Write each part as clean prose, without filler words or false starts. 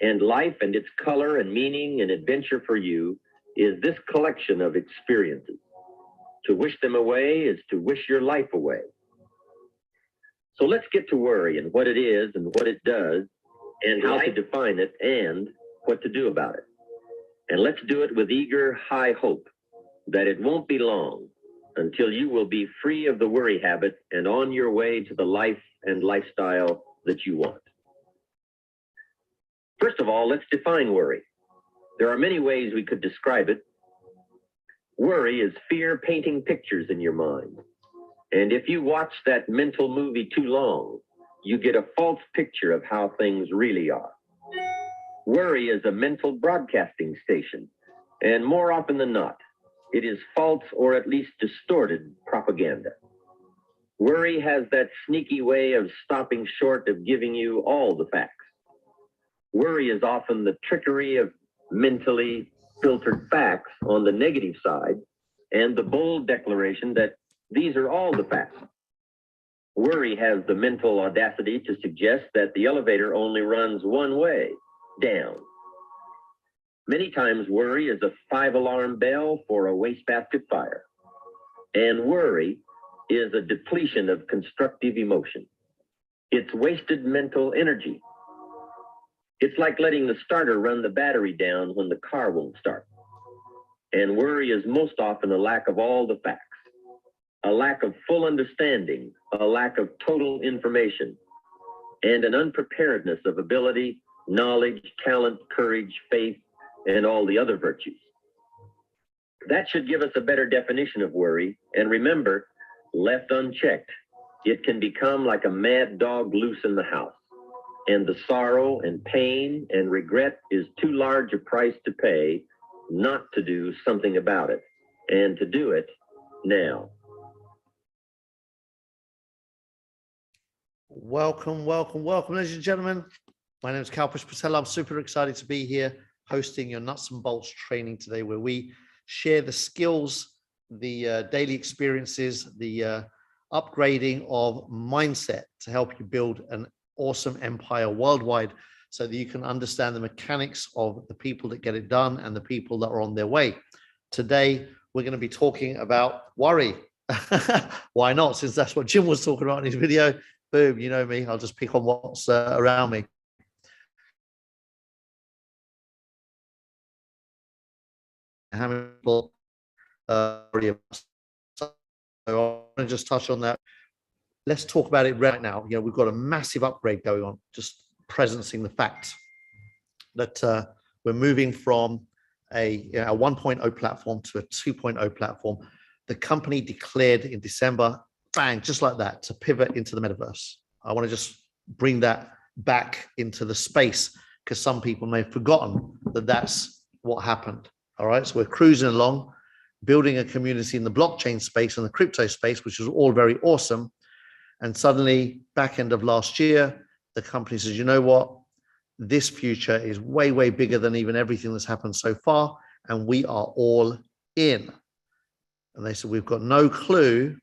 And life and its color and meaning and adventure for you is this collection of experiences. To wish them away is to wish your life away. So let's get to worry and what it is and what it does and how to define it and what to do about it. And let's do it with eager, high hope that it won't be long until you will be free of the worry habit and on your way to the life and lifestyle that you want. First of all, let's define worry. There are many ways we could describe it. Worry is fear painting pictures in your mind. And if you watch that mental movie too long, you get a false picture of how things really are. Worry is a mental broadcasting station, and more often than not, it is false or at least distorted propaganda. Worry has that sneaky way of stopping short of giving you all the facts. Worry is often the trickery of mentally filtered facts on the negative side and the bold declaration that these are all the facts. Worry has the mental audacity to suggest that the elevator only runs one way, down. Many times worry is a 5-alarm bell for a wastebasket fire. And worry is a depletion of constructive emotion. It's wasted mental energy. It's like letting the starter run the battery down when the car won't start. And worry is most often a lack of all the facts, a lack of full understanding, a lack of total information, and an unpreparedness of ability, knowledge, talent, courage, faith, and all the other virtues. That should give us a better definition of worry. And remember, left unchecked, it can become like a mad dog loose in the house. And the sorrow and pain and regret is too large a price to pay not to do something about it, and to do it now. Welcome, ladies and gentlemen. My name is Kalpesh Patel. I'm super excited to be here hosting your nuts and bolts training today, where we share the skills, the daily experiences, the upgrading of mindset to help you build an awesome empire worldwide so that you can understand the mechanics of the people that get it done and the people that are on their way. Today, we're going to be talking about worry. Why not? Since that's what Jim was talking about in his video. Boom, you know me, I'll just pick on what's around me. How many people worry about? So I want to just touch on that. Let's talk about it right now. You know, we've got a massive upgrade going on, just presencing the fact that we're moving from a 1.0 platform to a 2.0 platform. The company declared in December, bang, just like that, to pivot into the metaverse. I want to just bring that back into the space because some people may have forgotten that that's what happened. All right, so we're cruising along, building a community in the blockchain space and the crypto space, which is all very awesome. And suddenly, back end of last year, the company says, you know what? This future is way, way bigger than even everything that's happened so far. And we are all in. And they said, we've got no clue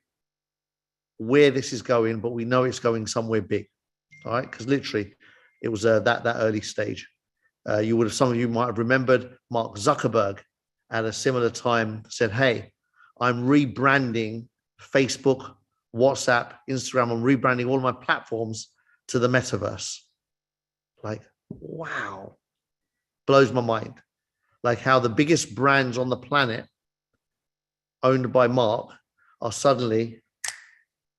where this is going, but we know it's going somewhere big. All right, because literally it was that early stage. Some of you might have remembered Mark Zuckerberg at a similar time said, hey, I'm rebranding Facebook, WhatsApp, Instagram. I'm rebranding all my platforms to the metaverse. Like, wow, blows my mind. Like how the biggest brands on the planet owned by Mark are suddenly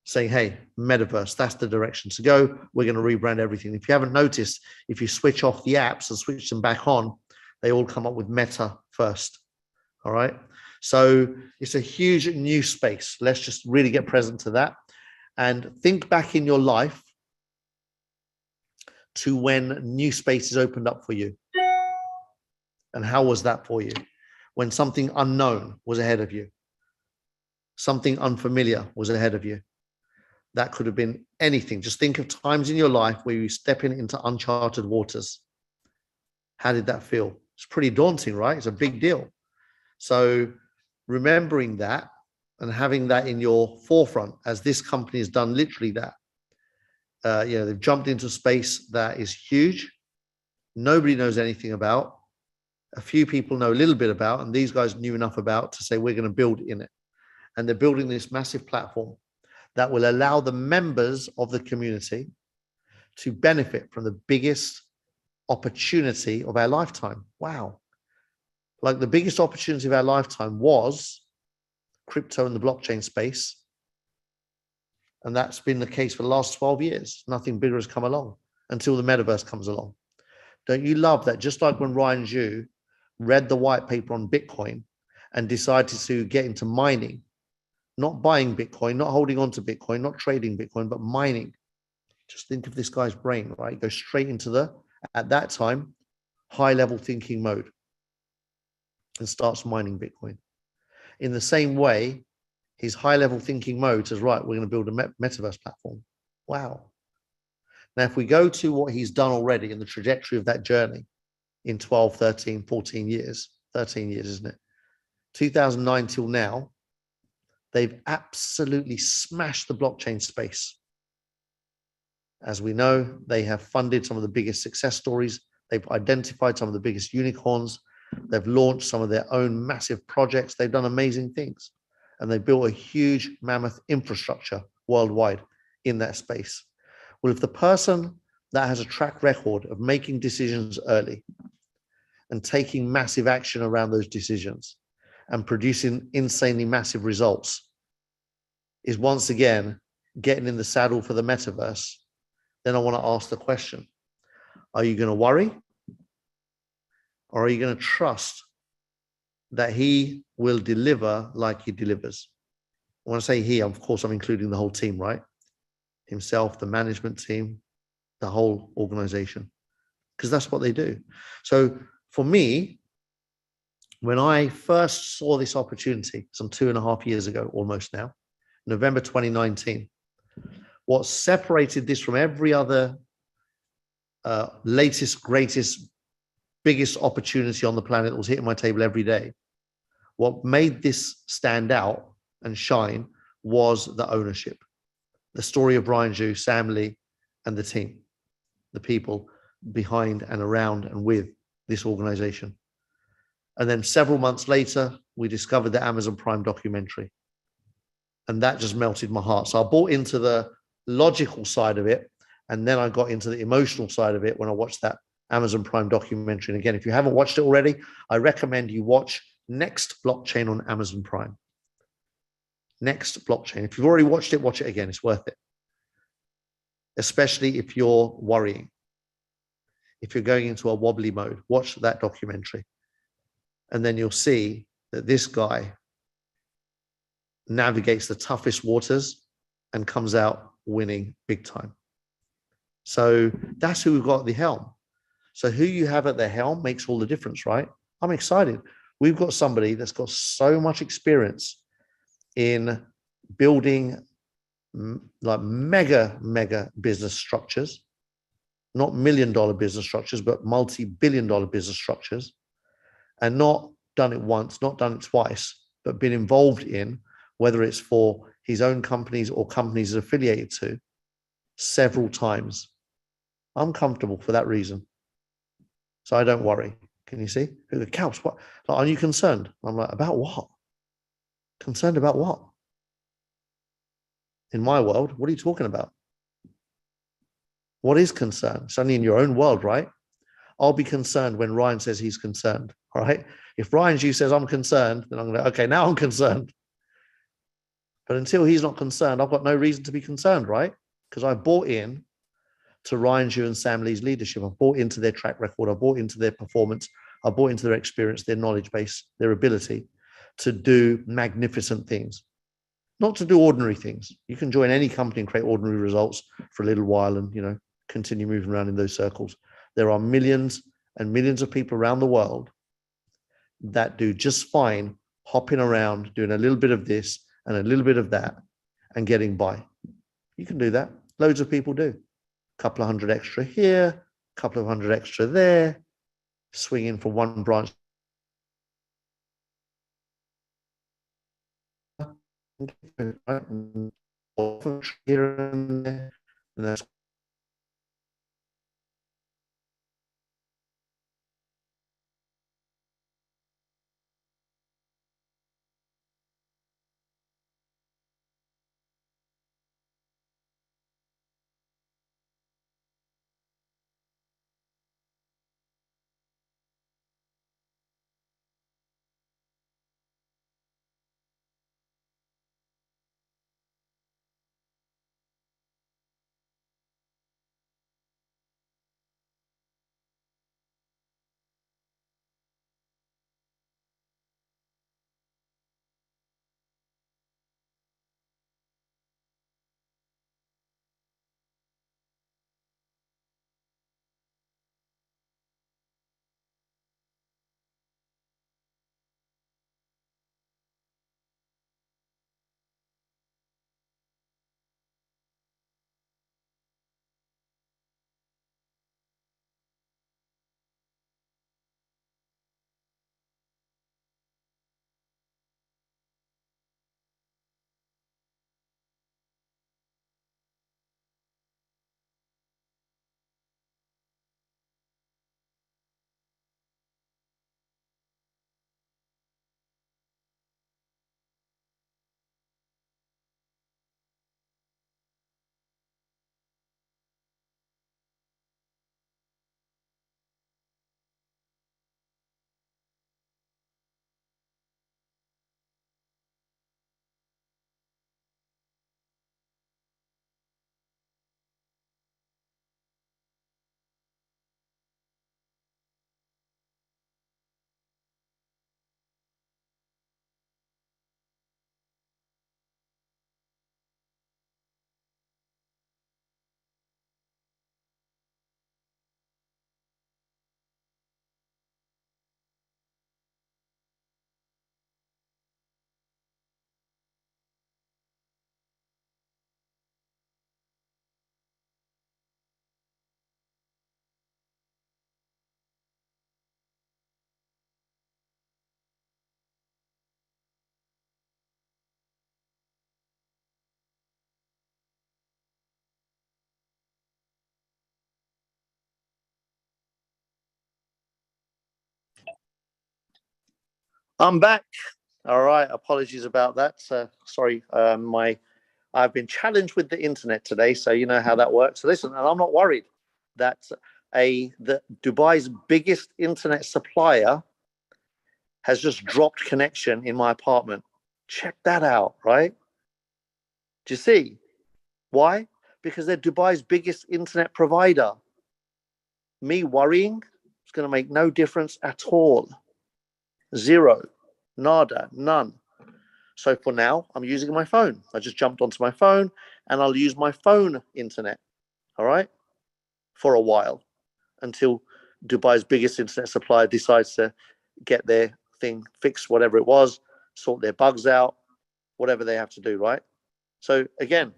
saying, hey, metaverse, that's the direction to go. We're going to rebrand everything. If you haven't noticed, if you switch off the apps and switch them back on, they all come up with meta first. All right. So it's a huge new space. Let's just really get present to that and think back in your life to when new spaces opened up for you. And how was that for you? When something unknown was ahead of you, something unfamiliar was ahead of you. That could have been anything. Just think of times in your life where you step into uncharted waters. How did that feel? It's pretty daunting, right? It's a big deal. So remembering that and having that in your forefront, as this company has done literally that. They've jumped into space that is huge. nobody knows anything about, a few people know a little bit about, and these guys knew enough about to say, we're going to build in it. And they're building this massive platform that will allow the members of the community to benefit from the biggest opportunity of our lifetime. Wow. Like the biggest opportunity of our lifetime was crypto and the blockchain space. And that's been the case for the last 12 years. Nothing bigger has come along until the metaverse comes along. Don't you love that? Just like when Ryan Zhu read the white paper on Bitcoin and decided to get into mining, not buying Bitcoin, not holding on to Bitcoin, not trading Bitcoin, but mining. Just think of this guy's brain, right? Go straight into the, at that time, high level thinking mode and starts mining Bitcoin. In the same way, his high level thinking mode says, right, we're going to build a metaverse platform. Wow. Now, if we go to what he's done already in the trajectory of that journey in 12, 13, 14 years, 13 years, isn't it? 2009 till now, they've absolutely smashed the blockchain space. As we know, they have funded some of the biggest success stories. They've identified some of the biggest unicorns. They've launched some of their own massive projects. They've done amazing things. And they've built a huge mammoth infrastructure worldwide in that space. Well, if the person that has a track record of making decisions early and taking massive action around those decisions and producing insanely massive results is once again getting in the saddle for the metaverse, then I want to ask the question, are you going to worry? Or are you going to trust that he will deliver like he delivers? When I say he, of course, I'm including the whole team, right? Himself, the management team, the whole organization, because that's what they do. So for me, when I first saw this opportunity some 2.5 years ago, almost now, November 2019, what separated this from every other latest, greatest, biggest opportunity on the planet that was hitting my table every day, what made this stand out and shine was the ownership. The story of Brian Zhu, Sam Lee, and the team, the people behind and around and with this organization. And then several months later, we discovered the Amazon Prime documentary. And that just melted my heart. So I bought into the logical side of it. And then I got into the emotional side of it when I watched that Amazon Prime documentary. And again, if you haven't watched it already, I recommend you watch Next Blockchain on Amazon Prime. Next Blockchain. If you've already watched it, watch it again. It's worth it. Especially if you're worrying. If you're going into a wobbly mode, watch that documentary. And then you'll see that this guy navigates the toughest waters and comes out winning big time. So that's who we've got at the helm. So who you have at the helm makes all the difference, right? I'm excited. We've got somebody that's got so much experience in building like mega business structures, not $1 million business structures, but multi-billion-dollar business structures, and not done it once, not done it twice, but been involved in, whether it's for his own companies or companies affiliated to, several times. I'm comfortable for that reason. So I don't worry. Can you see? Kalpesh, what? Like, are you concerned? I'm like, about what? Concerned about what? In my world, what are you talking about? What is concern? It's only in your own world, right? I'll be concerned when Ryan says he's concerned, all right? If Ryan Zhu says I'm concerned, then I'm going to, okay, now I'm concerned. But until he's not concerned, I've got no reason to be concerned, right? Because I bought in to Ryan Zhu and Sam Lee's leadership. I bought into their track record. I bought into their performance. I bought into their experience, their knowledge base, their ability to do magnificent things, not to do ordinary things. You can join any company and create ordinary results for a little while and, you know, continue moving around in those circles. There are millions and millions of people around the world that do just fine hopping around, doing a little bit of this and a little bit of that and getting by. You can do that. Loads of people do. A couple of hundred extra here, a couple of hundred extra there, swinging from one branch here and there. And that's I'm back. All right. Apologies about that. Sorry. I've been challenged with the internet today, so you know how that works. So listen, and I'm not worried that the Dubai's biggest internet supplier has just dropped connection in my apartment. Check that out, right? Do you see? Why? Because they're Dubai's biggest internet provider. Me worrying is going to make no difference at all. Zero, nada, none. So for now, I'm using my phone. I just jumped onto my phone and I'll use my phone internet, all right, for a while until Dubai's biggest internet supplier decides to get their thing fixed, whatever it was, sort their bugs out, whatever they have to do, right? So again,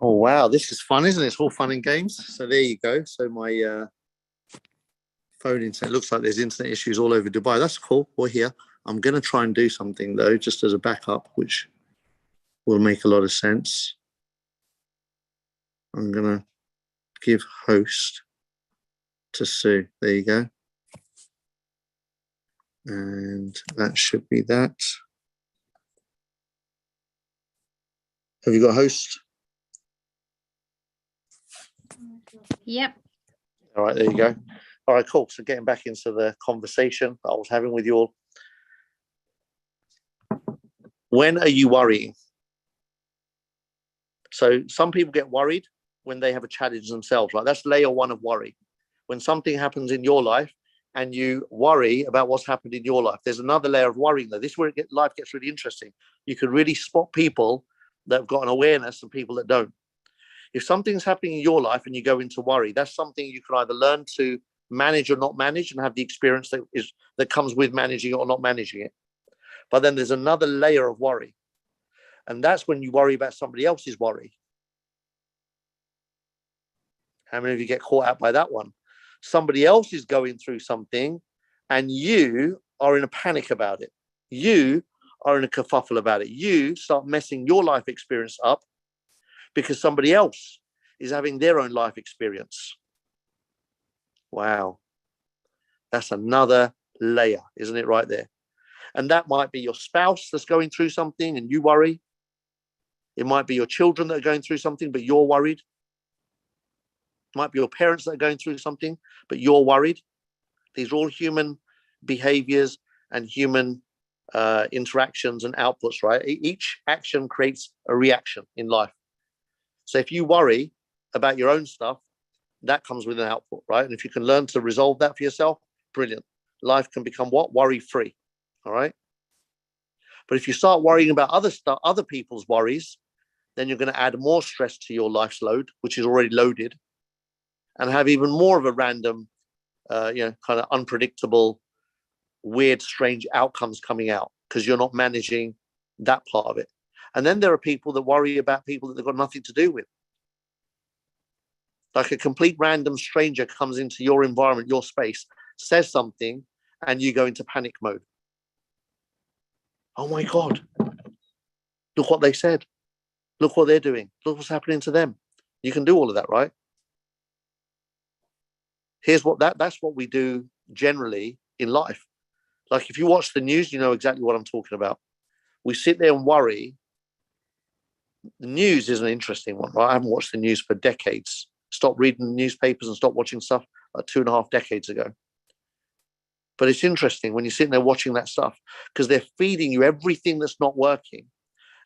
oh wow, this is fun, isn't it? It's all fun and games. So there you go. So my phone internet looks like there's internet issues all over Dubai. That's cool. We're here. I'm going to try and do something though, just as a backup, which will make a lot of sense. I'm going to give host to Sue. There you go. And that should be that. Have you got host? Yep. All right, there you go. All right, cool. So getting back into the conversation that I was having with you all. When are you worrying? So some people get worried when they have a challenge themselves. Right? That's layer one of worry. When something happens in your life and you worry about what's happened in your life, there's another layer of worrying there. This is where life gets really interesting. You can really spot people that have got an awareness and people that don't. If something's happening in your life and you go into worry, that's something you can either learn to manage or not manage and have the experience that comes with managing it or not managing it. But then there's another layer of worry. And that's when you worry about somebody else's worry. How many of you get caught out by that one? Somebody else is going through something and you are in a panic about it. You are in a kerfuffle about it. You start messing your life experience up because somebody else is having their own life experience. Wow. That's another layer, isn't it, right there? And that might be your spouse that's going through something and you worry. It might be your children that are going through something, but you're worried. It might be your parents that are going through something, but you're worried. These are all human behaviors and human interactions and outputs, right? Each action creates a reaction in life. So if you worry about your own stuff, that comes with an output, right? And if you can learn to resolve that for yourself, brilliant. Life can become what? Worry-free, all right? But if you start worrying about other stuff, other people's worries, then you're going to add more stress to your life's load, which is already loaded, and have even more of a random kind of unpredictable, weird, strange outcomes coming out because you're not managing that part of it. And then there are people that worry about people that they've got nothing to do with. Like a complete random stranger comes into your environment, your space, says something, and you go into panic mode. Oh my God. Look what they said. Look what they're doing. Look what's happening to them. You can do all of that, right? That's what we do generally in life. Like if you watch the news, you know exactly what I'm talking about. We sit there and worry. The news is an interesting one, right? I haven't watched the news for decades. Stopped reading the newspapers and stopped watching stuff like 2.5 decades ago. But it's interesting when you're sitting there watching that stuff because they're feeding you everything that's not working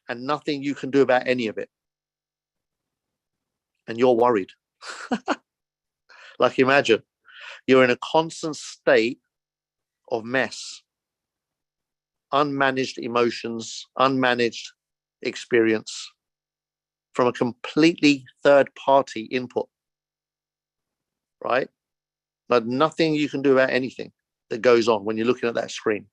and nothing you can do about any of it. And you're worried. Like imagine you're in a constant state of mess, unmanaged emotions, unmanaged experience from a completely third party input, right? Like nothing you can do about anything that goes on when you're looking at that screen.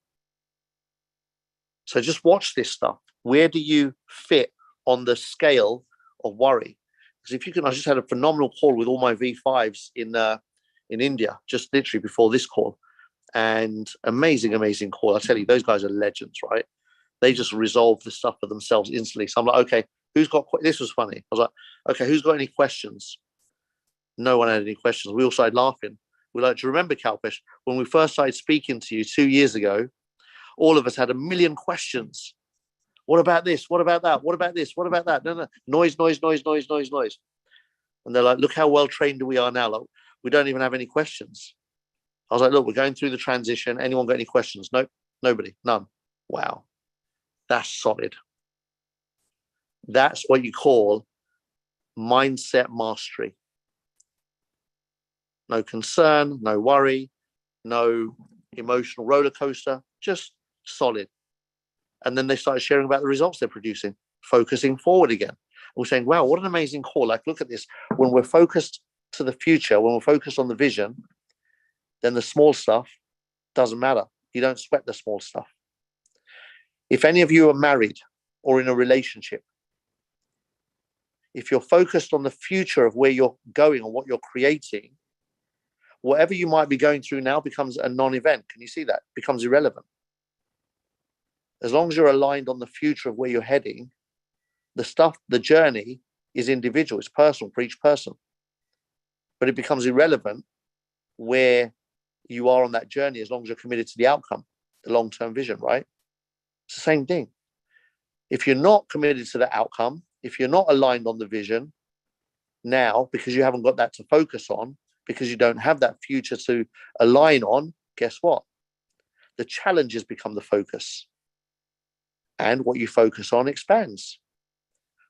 So just watch this stuff. Where do you fit on the scale of worry? Because if you can, I just had a phenomenal call with all my V5s in India, just literally before this call. And amazing call. I tell you, those guys are legends, right? They just resolve the stuff for themselves instantly. So I'm like, okay, this was funny. I was like, okay, who's got any questions? No one had any questions. We all started laughing. We're like, do you remember, Kalpesh, when we first started speaking to you 2 years ago, all of us had a million questions. What about this? What about that? What about this? What about that? No. Noise. And they're like, look how well trained we are now. Like, we don't even have any questions. I was like, look, we're going through the transition. Anyone got any questions? Nope, nobody, none. Wow, that's solid. That's what you call mindset mastery. No concern, no worry, no emotional roller coaster, just solid. And then they started sharing about the results they're producing, focusing forward again. And we're saying, wow, what an amazing call. Like, look at this. When we're focused to the future, when we're focused on the vision, then the small stuff doesn't matter. You don't sweat the small stuff. If any of you are married or in a relationship, if you're focused on the future of where you're going or what you're creating, whatever you might be going through now becomes a non-event. Can you see that? It becomes irrelevant. As long as you're aligned on the future of where you're heading, the journey is individual, it's personal for each person. But it becomes irrelevant where you are on that journey as long as you're committed to the outcome, the long-term vision, right? It's the same thing. If you're not committed to the outcome, if you're not aligned on the vision now because you haven't got that to focus on, because you don't have that future to align on, guess what? The challenges become the focus. And what you focus on expands.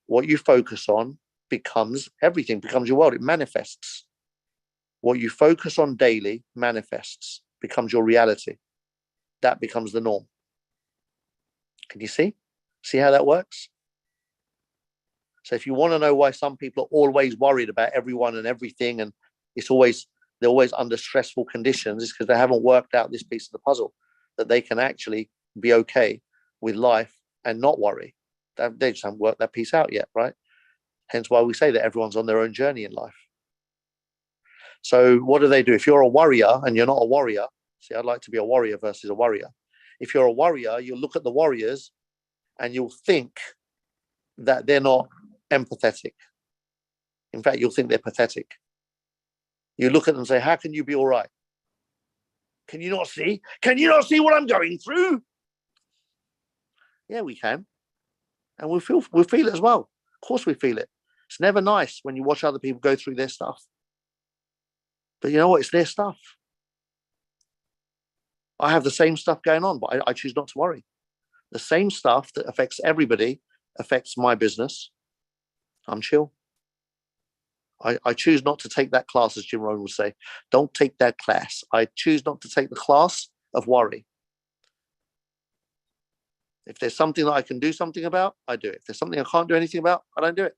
What you focus on becomes everything, becomes your world. It manifests. What you focus on daily manifests, becomes your reality. That becomes the norm. Can you see? See how that works? So if you want to know why some people are always worried about everyone and everything, and they're always under stressful conditions, it's because they haven't worked out this piece of the puzzle, that they can actually be okay with life and not worry. They just haven't worked that piece out yet, right? Hence why we say that everyone's on their own journey in life. So what do? If you're a warrior and you're not a warrior, see, I'd like to be a warrior versus a worrier. If you're a warrior, you'll look at the warriors and you'll think that they're not empathetic. In fact, you'll think they're pathetic. You look at them and say, how can you be all right? Can you not see? Can you not see what I'm going through? Yeah, we can. And we'll feel it as well. Of course we feel it. It's never nice when you watch other people go through their stuff. But you know what? It's their stuff. I have the same stuff going on, but I choose not to worry. The same stuff that affects everybody affects my business. I'm chill. I choose not to take that class, as Jim Rohn would say. Don't take that class. I choose not to take the class of worry. If there's something that I can do something about, I do it. If there's something I can't do anything about, I don't do it.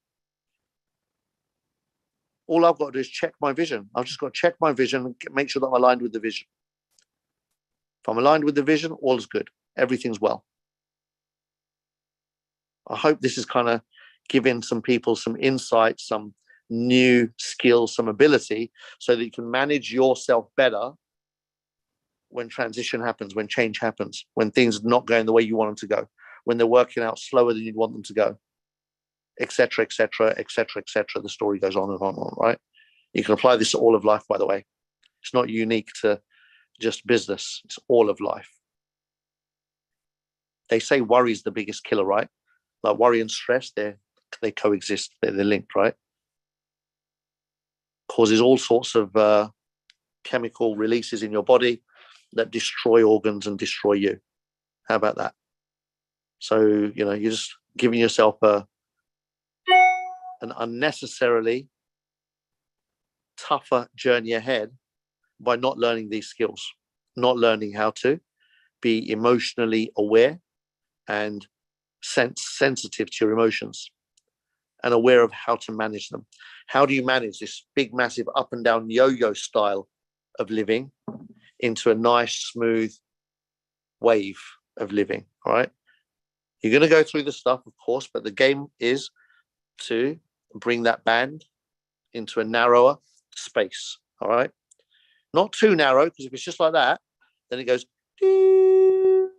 All I've got to do is check my vision. I've just got to check my vision and make sure that I'm aligned with the vision. If I'm aligned with the vision, all is good. Everything's well. I hope this is kind of giving some people some insight, some new skills, some ability, so that you can manage yourself better when transition happens, when change happens, when things are not going the way you want them to go, when they're working out slower than you'd want them to go, etc., etc., etc., etc. The story goes on and on and on, right? You can apply this to all of life, by the way. It's not unique to just business. It's all of life. They say worry is the biggest killer, right? Like worry and stress, they coexist. They're linked, right? Causes all sorts of chemical releases in your body that destroy organs and destroy you. How about that? So, you're just giving yourself an unnecessarily tougher journey ahead by not learning these skills, not learning how to be emotionally aware and sensitive to your emotions and aware of how to manage them. How do you manage this big, massive up and down yo-yo style of living into a nice, smooth wave of living, all right? You're going to go through the stuff, of course, but the game is to bring that band into a narrower space, all right? Not too narrow, because if it's just like that, then it goes, you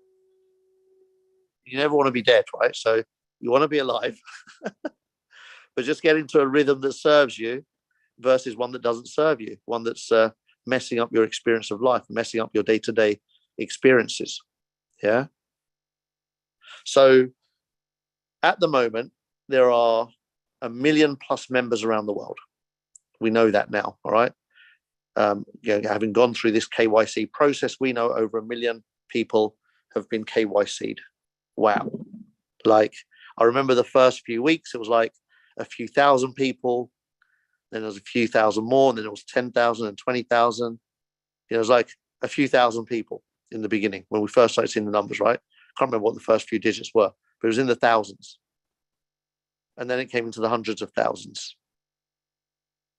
never want to be dead, right? So you want to be alive, but just get into a rhythm that serves you versus one that doesn't serve you, one that's messing up your experience of life, messing up your day-to-day experiences, yeah? So at the moment, there are 1 million plus members around the world. We know that now, all right? Having gone through this KYC process, we know over 1 million people have been KYC'd. Wow. Like, I remember the first few weeks, it was like a few thousand people, then there was a few thousand more, and then it was 10,000 and 20,000. It was like a few thousand people in the beginning when we first started seeing the numbers, right? Can't remember what the first few digits were, but it was in the thousands. And then it came into the hundreds of thousands.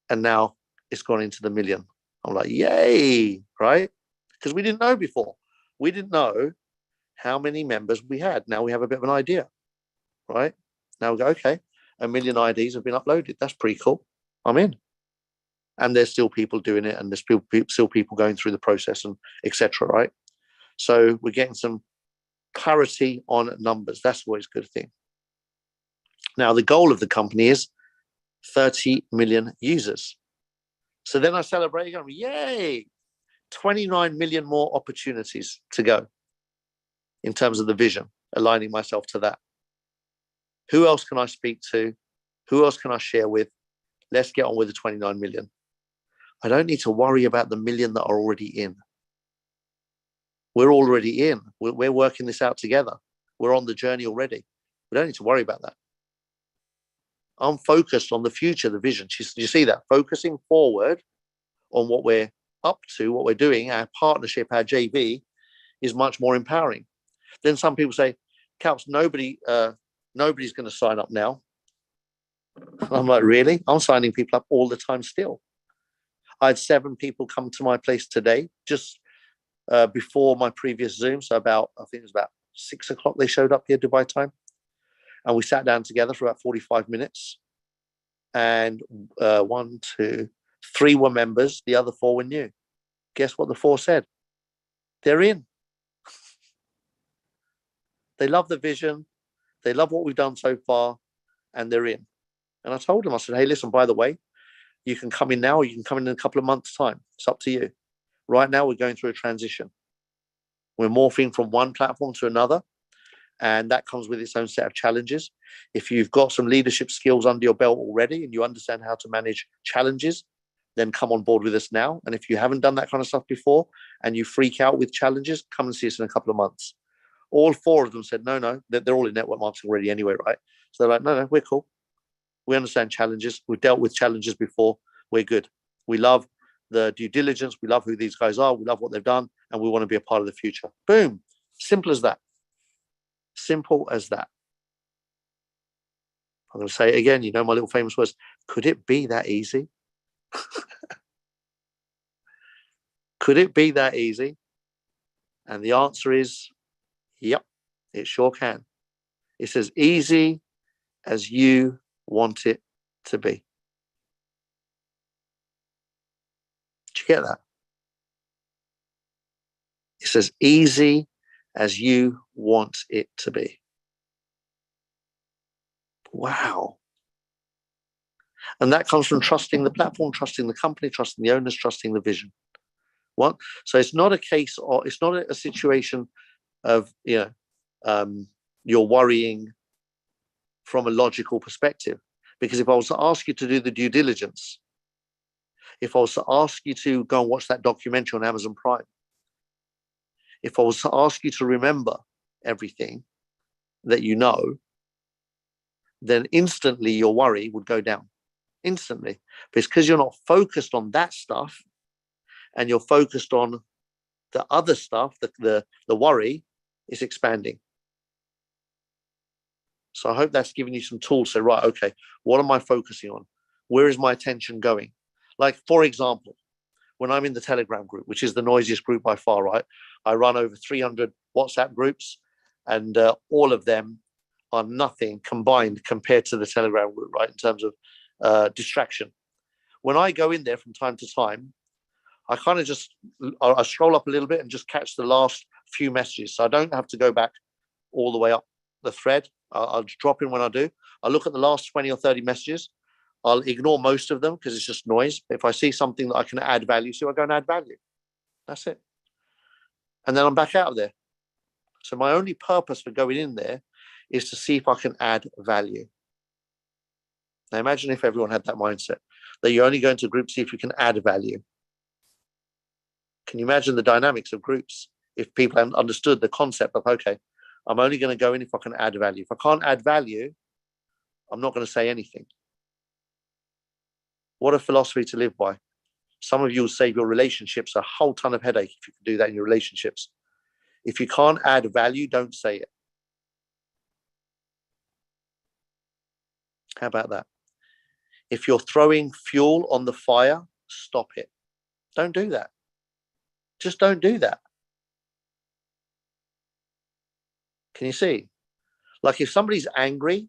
And now it's gone into the million. I'm like, yay, right? Because we didn't know before. We didn't know how many members we had. Now we have a bit of an idea, right? Now we go, okay, 1 million IDs have been uploaded. That's pretty cool. I'm in. And there's still people doing it, and there's still people going through the process, and etc. Right? So we're getting some clarity on numbers. That's always a good thing. Now the goal of the company is 30 million users. So then I celebrate again. Yay! 29 million more opportunities to go in terms of the vision, aligning myself to that. Who else can I speak to? Who else can I share with? Let's get on with the 29 million. I don't need to worry about the million that are already in. We're already in. We're working this out together. We're on the journey already. We don't need to worry about that. I'm focused on the future, the vision. You see that? Focusing forward on what we're up to, what we're doing, our partnership, our JV is much more empowering. Then some people say, Kalps, nobody's going to sign up now. I'm like, really? I'm signing people up all the time still. I had 7 people come to my place today, just before my previous Zoom. So I think it was about 6 o'clock they showed up here, Dubai time. And we sat down together for about 45 minutes. And 1, 2, 3 were members. The other 4 were new. Guess what the 4 said? They're in. They love the vision. They love what we've done so far. And they're in. And I told them, I said, hey, listen, by the way, you can come in now, or you can come in a couple of months' time. It's up to you. Right now, we're going through a transition. We're morphing from one platform to another, and that comes with its own set of challenges. If you've got some leadership skills under your belt already and you understand how to manage challenges, then come on board with us now. And if you haven't done that kind of stuff before and you freak out with challenges, come and see us in a couple of months. All 4 of them said, no, they're all in network marketing already anyway, right? So they're like, no, we're cool. We understand challenges. We've dealt with challenges before. We're good. We love the due diligence. We love who these guys are. We love what they've done. And we want to be a part of the future. Boom. Simple as that. Simple as that. I'm going to say it again. You know my little famous words. Could it be that easy? Could it be that easy? And the answer is, yep, it sure can. It's as easy as you want it to be. Did you get that? It's as easy as you want it to be. Wow. And that comes from trusting the platform, trusting the company, trusting the owners, trusting the vision. What? So it's not a case, or it's not a situation of, you're worrying from a logical perspective. Because if I was to ask you to do the due diligence, if I was to ask you to go and watch that documentary on Amazon Prime, if I was to ask you to remember everything that you know, then instantly your worry would go down. Instantly. Because you're not focused on that stuff and you're focused on the other stuff, the worry is expanding. So I hope that's giving you some tools. So, right, okay, what am I focusing on? Where is my attention going? Like, for example, when I'm in the Telegram group, which is the noisiest group by far, right? I run over 300 WhatsApp groups, and all of them are nothing combined compared to the Telegram group, right? In terms of distraction. When I go in there from time to time, I kind of just, I scroll up a little bit and just catch the last few messages. So I don't have to go back all the way up the thread. I'll just drop in when I do. I'll look at the last 20 or 30 messages. I'll ignore most of them because it's just noise. If I see something that I can add value to, I go and add value. That's it. And then I'm back out of there. So my only purpose for going in there is to see if I can add value. Now imagine if everyone had that mindset, that you only go into groups to see if you can add value. Can you imagine the dynamics of groups if people have understood the concept of, okay, I'm only going to go in if I can add value. If I can't add value, I'm not going to say anything. What a philosophy to live by. Some of you will save your relationships a whole ton of headache if you can do that in your relationships. If you can't add value, don't say it. How about that? If you're throwing fuel on the fire, stop it. Don't do that. Just don't do that. Can you see? Like if somebody's angry,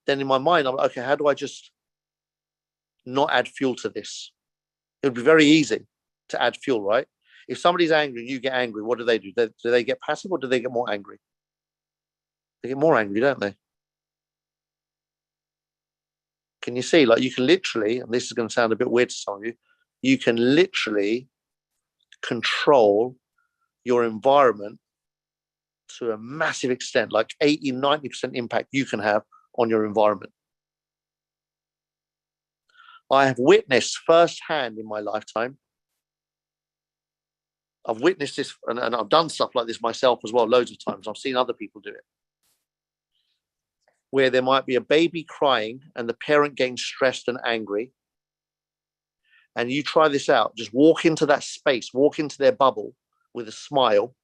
then in my mind, I'm like, okay, how do I just not add fuel to this? It would be very easy to add fuel, right? If somebody's angry and you get angry, what do? Do they get passive or do they get more angry? They get more angry, don't they? Can you see? Like you can literally, and this is going to sound a bit weird to some of you, you can literally control your environment to a massive extent, like 80, 90% impact you can have on your environment. I have witnessed firsthand in my lifetime. I've witnessed this, and I've done stuff like this myself as well, loads of times. I've seen other people do it. Where there might be a baby crying and the parent getting stressed and angry. And you try this out. Just walk into that space, walk into their bubble with a smile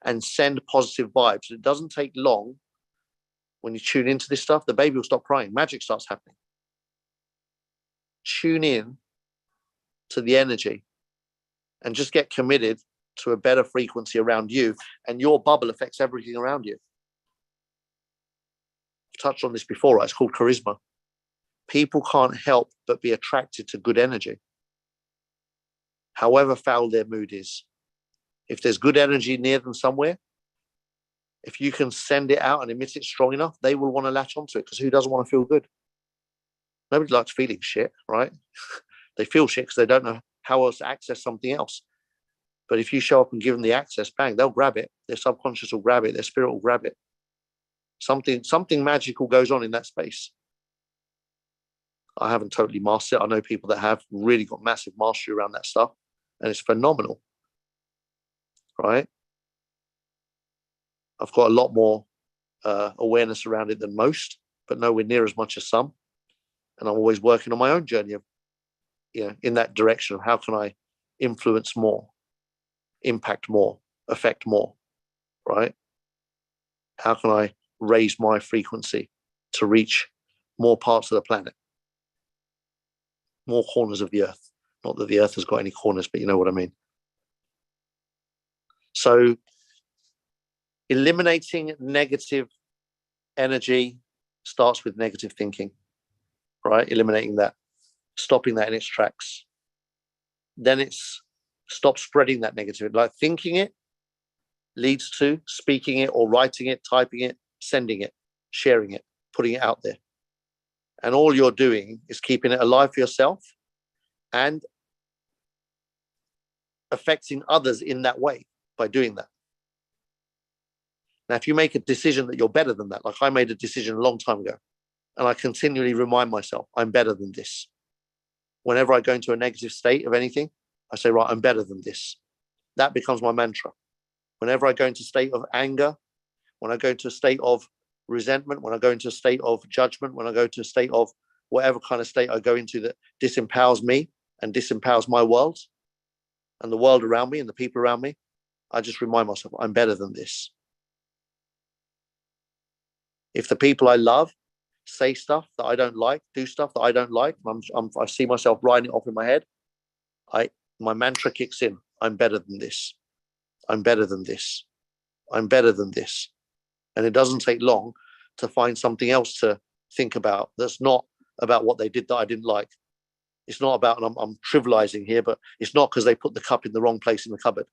and send positive vibes. It doesn't take long. When you tune into this stuff, the baby will stop crying. Magic starts happening. Tune in to the energy and just get committed to a better frequency around you, and your bubble affects everything around you. I've touched on this before, right? It's called charisma. People can't help but be attracted to good energy, however foul their mood is. If there's good energy near them somewhere, if you can send it out and emit it strong enough, they will want to latch onto it, because who doesn't want to feel good? Nobody likes feeling shit, right? They feel shit because they don't know how else to access something else. But if you show up and give them the access, bang, they'll grab it. Their subconscious will grab it. Their spirit will grab it. Something magical goes on in that space. I haven't totally mastered it. I know people that have really got massive mastery around that stuff, and it's phenomenal, right? I've got a lot more awareness around it than most, but nowhere near as much as some. And I'm always working on my own journey of, in that direction of how can I influence more, impact more, affect more, right? How can I raise my frequency to reach more parts of the planet? more corners of the earth. Not that the earth has got any corners, but you know what I mean. So eliminating negative energy starts with negative thinking, right? Eliminating that, stopping that in its tracks. Then it's stop spreading that negativity. Like thinking it leads to speaking it or writing it, typing it, sending it, sharing it, putting it out there. And all you're doing is keeping it alive for yourself and affecting others in that way by doing that. Now, if you make a decision that you're better than that, like I made a decision a long time ago, and I continually remind myself, I'm better than this. Whenever I go into a negative state of anything, I say, right, I'm better than this. That becomes my mantra. Whenever I go into a state of anger, when I go into a state of resentment, when I go into a state of judgment, when I go to a state of whatever kind of state I go into that disempowers me and disempowers my world and the world around me and the people around me, I just remind myself, I'm better than this. If the people I love say stuff that I don't like, do stuff that I don't like, I see myself writing it off in my head, my mantra kicks in. I'm better than this. I'm better than this. I'm better than this. And it doesn't take long to find something else to think about that's not about what they did that I didn't like. It's not about, and I'm trivializing here, but it's not because they put the cup in the wrong place in the cupboard.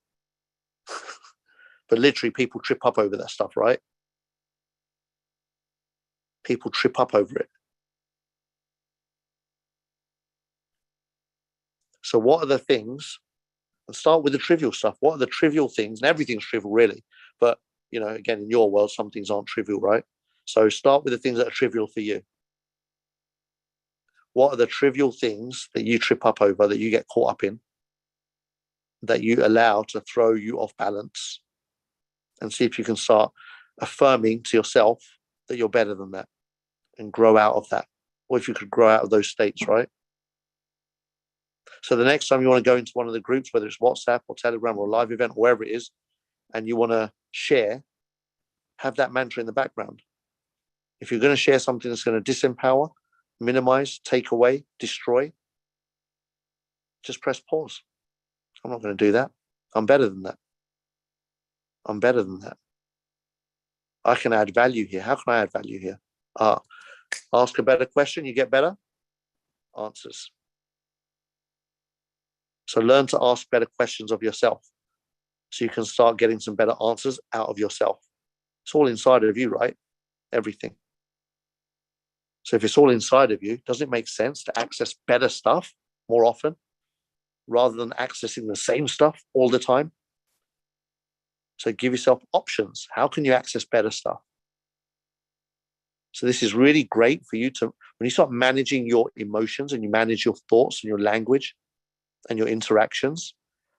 But literally people trip up over that stuff, right? People trip up over it. So what are the things, and start with the trivial stuff. What are the trivial things? And everything's trivial really, but you know, again, in your world, some things aren't trivial, right? So start with the things that are trivial for you. What are the trivial things that you trip up over, that you get caught up in, that you allow to throw you off balance? And see if you can start affirming to yourself that you're better than that and grow out of that. Or if you could grow out of those states, right? So the next time you want to go into one of the groups, whether it's WhatsApp or Telegram or a live event, or wherever it is, and you want to share, have that mantra in the background. If you're going to share something that's going to disempower, minimize, take away, destroy, just press pause. I'm not going to do that. I'm better than that. I'm better than that. I can add value here. How can I add value here? Ask a better question, you get better answers. So learn to ask better questions of yourself so you can start getting some better answers out of yourself. It's all inside of you, right? Everything. So if it's all inside of you, doesn't it make sense to access better stuff more often rather than accessing the same stuff all the time? So give yourself options. How can you access better stuff? So this is really great for you to, when you start managing your emotions and you manage your thoughts and your language and your interactions,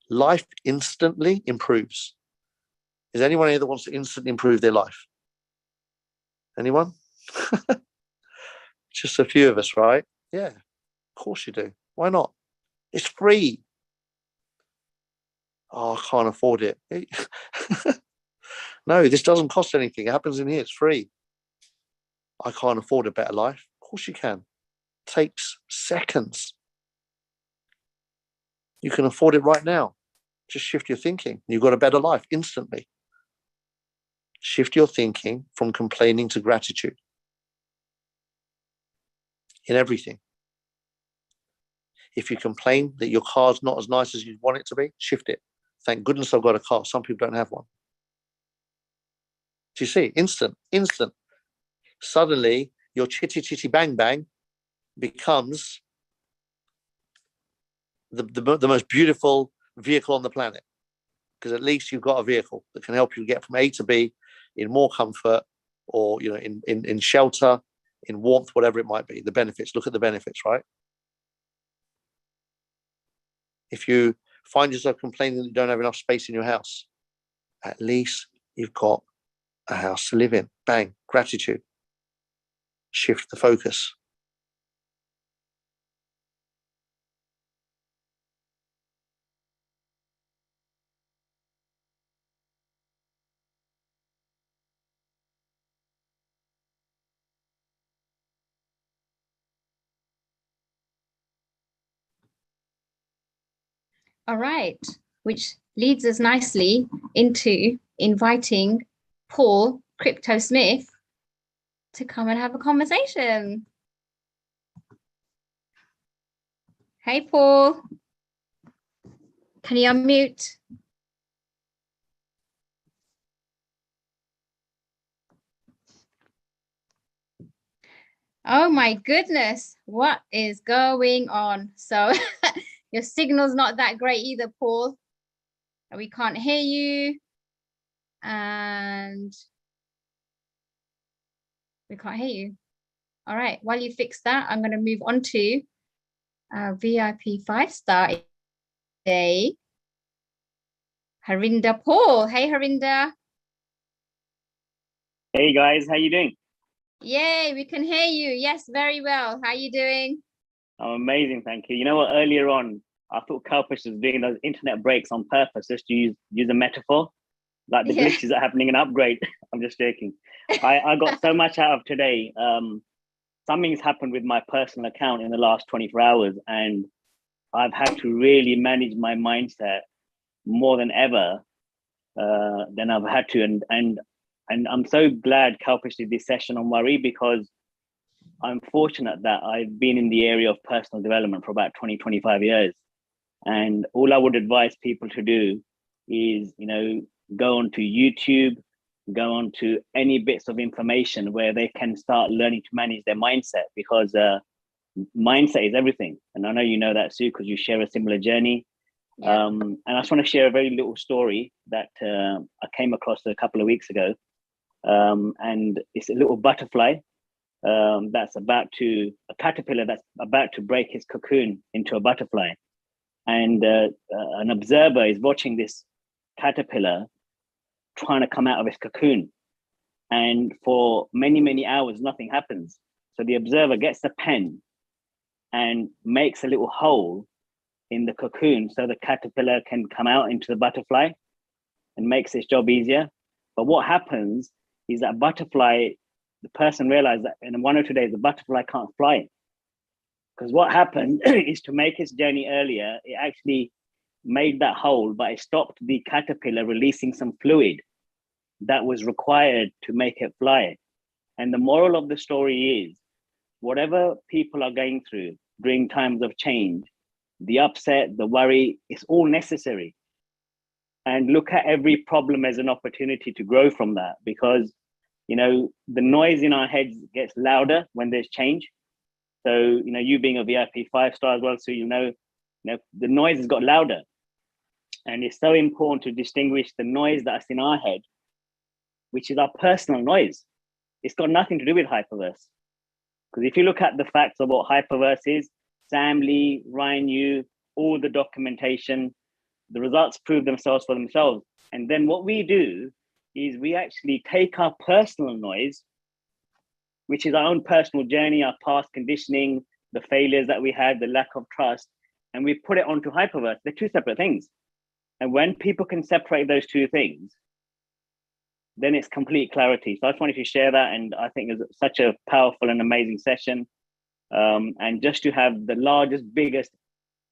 life instantly improves. Is anyone here that wants to instantly improve their life? Anyone? Just a few of us, right? Yeah, of course you do. Why not? It's free. Oh, I can't afford it. No, this doesn't cost anything. It happens in here. It's free. I can't afford a better life. Of course you can. It takes seconds. You can afford it right now. Just shift your thinking. You've got a better life instantly. Shift your thinking from complaining to gratitude in everything. If you complain that your car's not as nice as you want it to be, shift it. Thank goodness I've got a car. Some people don't have one. Do you see? Instant. Suddenly, your chitty chitty bang bang becomes the most beautiful vehicle on the planet, because at least you've got a vehicle that can help you get from A to B in more comfort, or in shelter, in warmth, whatever it might be. The benefits. Look at the benefits, right? If you find yourself complaining that you don't have enough space in your house, at least you've got a house to live in. Bang, gratitude. Shift the focus. All right, which leads us nicely into inviting Paul Crypto Smith to come and have a conversation. Hey, Paul. Can you unmute? Oh my goodness, what is going on? So your signal's not that great either, Paul. We can't hear you. And we can't hear you. All right, while you fix that, I'm going to move on to VIP 5-star today, Harinder Paul. Hey, Harinder. Hey guys, how you doing? Yay, we can hear you. Yes, very well. How are you doing? I'm amazing, thank you. You know what? Earlier on, I thought Kalpesh was doing those internet breaks on purpose, just to use a metaphor, like the glitches that are happening in Upgrade. I'm just joking. I got so much out of today. Something's happened with my personal account in the last 24 hours, and I've had to really manage my mindset more than ever than I've had to. And I'm so glad Kalpesh did this session on worry, because I'm fortunate that I've been in the area of personal development for about 20, 25 years. And all I would advise people to do is, go onto YouTube, go onto any bits of information where they can start learning to manage their mindset, because mindset is everything. And I know you know that, Sue, because you share a similar journey. Yeah. And I just want to share a very little story that I came across a couple of weeks ago. And it's a little butterfly a caterpillar that's about to break his cocoon into a butterfly. And an observer is watching this caterpillar trying to come out of his cocoon. And for many, many hours, nothing happens. So the observer gets a pen and makes a little hole in the cocoon so the caterpillar can come out into the butterfly, and makes his job easier. But what happens is that butterfly, the person realized that in 1 or 2 days, the butterfly can't fly. Because what happened is, to make his journey earlier, it actually made that hole, but it stopped the caterpillar releasing some fluid that was required to make it fly. And the moral of the story is, whatever people are going through during times of change, the upset, the worry, it's all necessary. And look at every problem as an opportunity to grow from that, because the noise in our heads gets louder when there's change. So you being a VIP 5-star as well, so the noise has got louder. And it's so important to distinguish the noise that's in our head, which is our personal noise. It's got nothing to do with Hyperverse. Because if you look at the facts of what Hyperverse is, Sam Lee, Ryan Yu, all the documentation, the results prove themselves for themselves. And then what we do is we actually take our personal noise, which is our own personal journey, our past conditioning, the failures that we had, the lack of trust, and we put it onto Hyperverse. They're two separate things. And when people can separate those two things, then it's complete clarity. So I just wanted to share that. And I think it's such a powerful and amazing session. And just to have the largest, biggest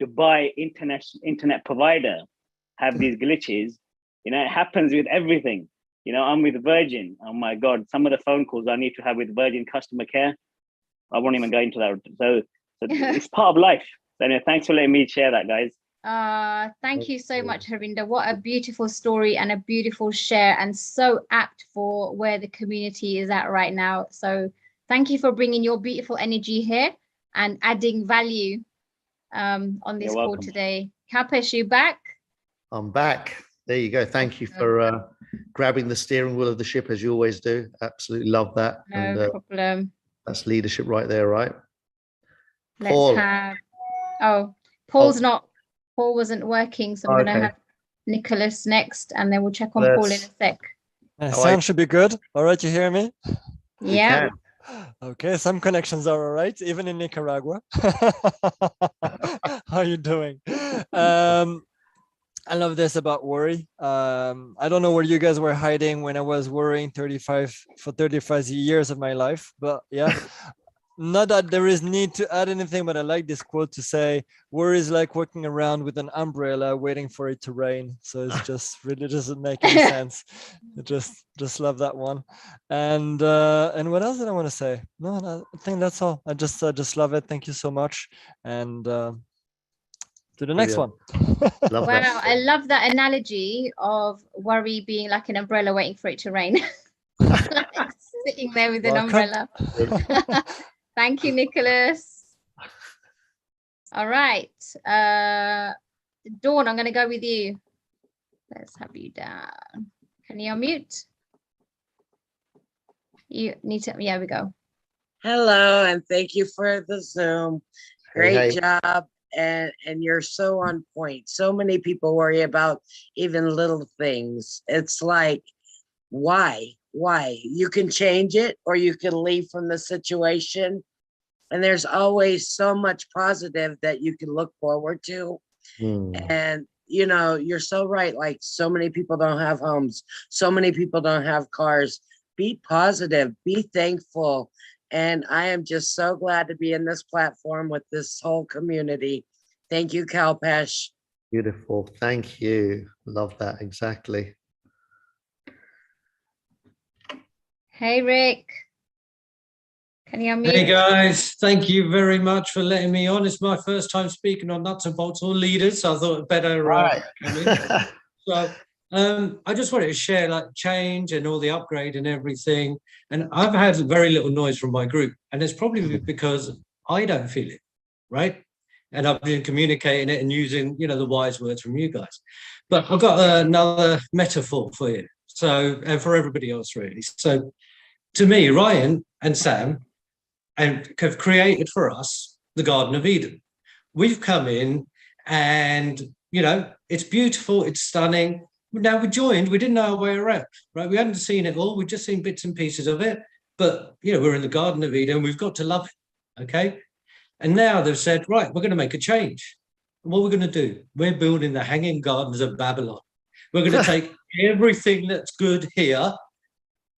Dubai internet provider have these glitches, it happens with everything. I'm with Virgin. Oh my God, some of the phone calls I need to have with Virgin customer care, I won't even go into that. So it's part of life. So anyway, thanks for letting me share that, guys. Thank you so much, Harinder. What a beautiful story and a beautiful share, and so apt for where the community is at right now. So thank you for bringing your beautiful energy here and adding value on this call today. Kalpesh, you back? I'm back. There you go. Thank you for grabbing the steering wheel of the ship, as you always do. Absolutely love that. No problem. That's leadership right there, right? Let's Paul. Paul wasn't working, so I'm going to have Nicholas next, and then we'll check on Paul in a sec. Sound should be good. All right, you hear me? Yeah. Okay, some connections are all right, even in Nicaragua. How are you doing? I love this about worry. I don't know where you guys were hiding when I was worrying for 35 years of my life, but yeah. not that there is need to add anything, but I like this quote to say, worry is like walking around with an umbrella waiting for it to rain. So it's just really doesn't make any sense. I just love that one. And what else did I want to say? No, I think that's all. I just love it. Thank you so much. And to the next one. Love Wow, that. I love that analogy of worry being like an umbrella waiting for it to rain. Like sitting there with an Welcome. umbrella. Thank you, Nicholas. All right. Dawn, I'm going to go with you. Let's have you down. Can you unmute? You need to, yeah, we go. Hello, and thank you for the Zoom. Great Hey. job. And you're so on point. So many people worry about even little things. It's like, why? You can change it or you can leave from the situation. And there's always so much positive that you can look forward to. And you know, you're so right. Like, so many people don't have homes. So many people don't have cars. Be positive, be thankful. And I am just so glad to be in this platform with this whole community. Thank you, Kalpesh. Beautiful. Thank you. Love that. Exactly. Hey, Rick. Can you unmute? Hey guys, thank you very much for letting me on. It's my first time speaking on Nuts and Bolts or Leaders, so I thought it better. Right. Come in. So I just wanted to share like change and all the upgrade and everything. And I've had very little noise from my group, and it's probably because I don't feel it, right? And I've been communicating it and using, you know, the wise words from you guys. But I've got another metaphor for you, so and for everybody else really. So to me, Ryan and Sam and have created for us the Garden of Eden. We've come in and, you know, it's beautiful, it's stunning. Now we're joined, we didn't know our way around, right? We hadn't seen it all, we'd just seen bits and pieces of it. But, you know, we're in the Garden of Eden, we've got to love it, okay? And now they've said, right, we're going to make a change. And what we're going to do, we're building the Hanging Gardens of Babylon. We're going to take everything that's good here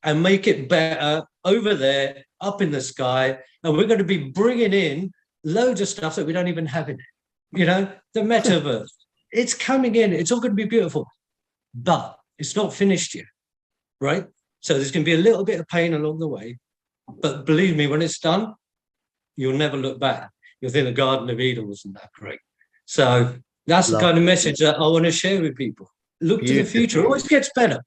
and make it better over there, up in the sky. And we're going to be bringing in loads of stuff that we don't even have in it. You know, the metaverse, it's coming in. It's all going to be beautiful, but it's not finished yet, right? So there's going to be a little bit of pain along the way. But believe me, when it's done, you'll never look back. You'll think the Garden of Eden wasn't that great. So that's the kind of message that I want to share with people. Look to the future. It always gets better.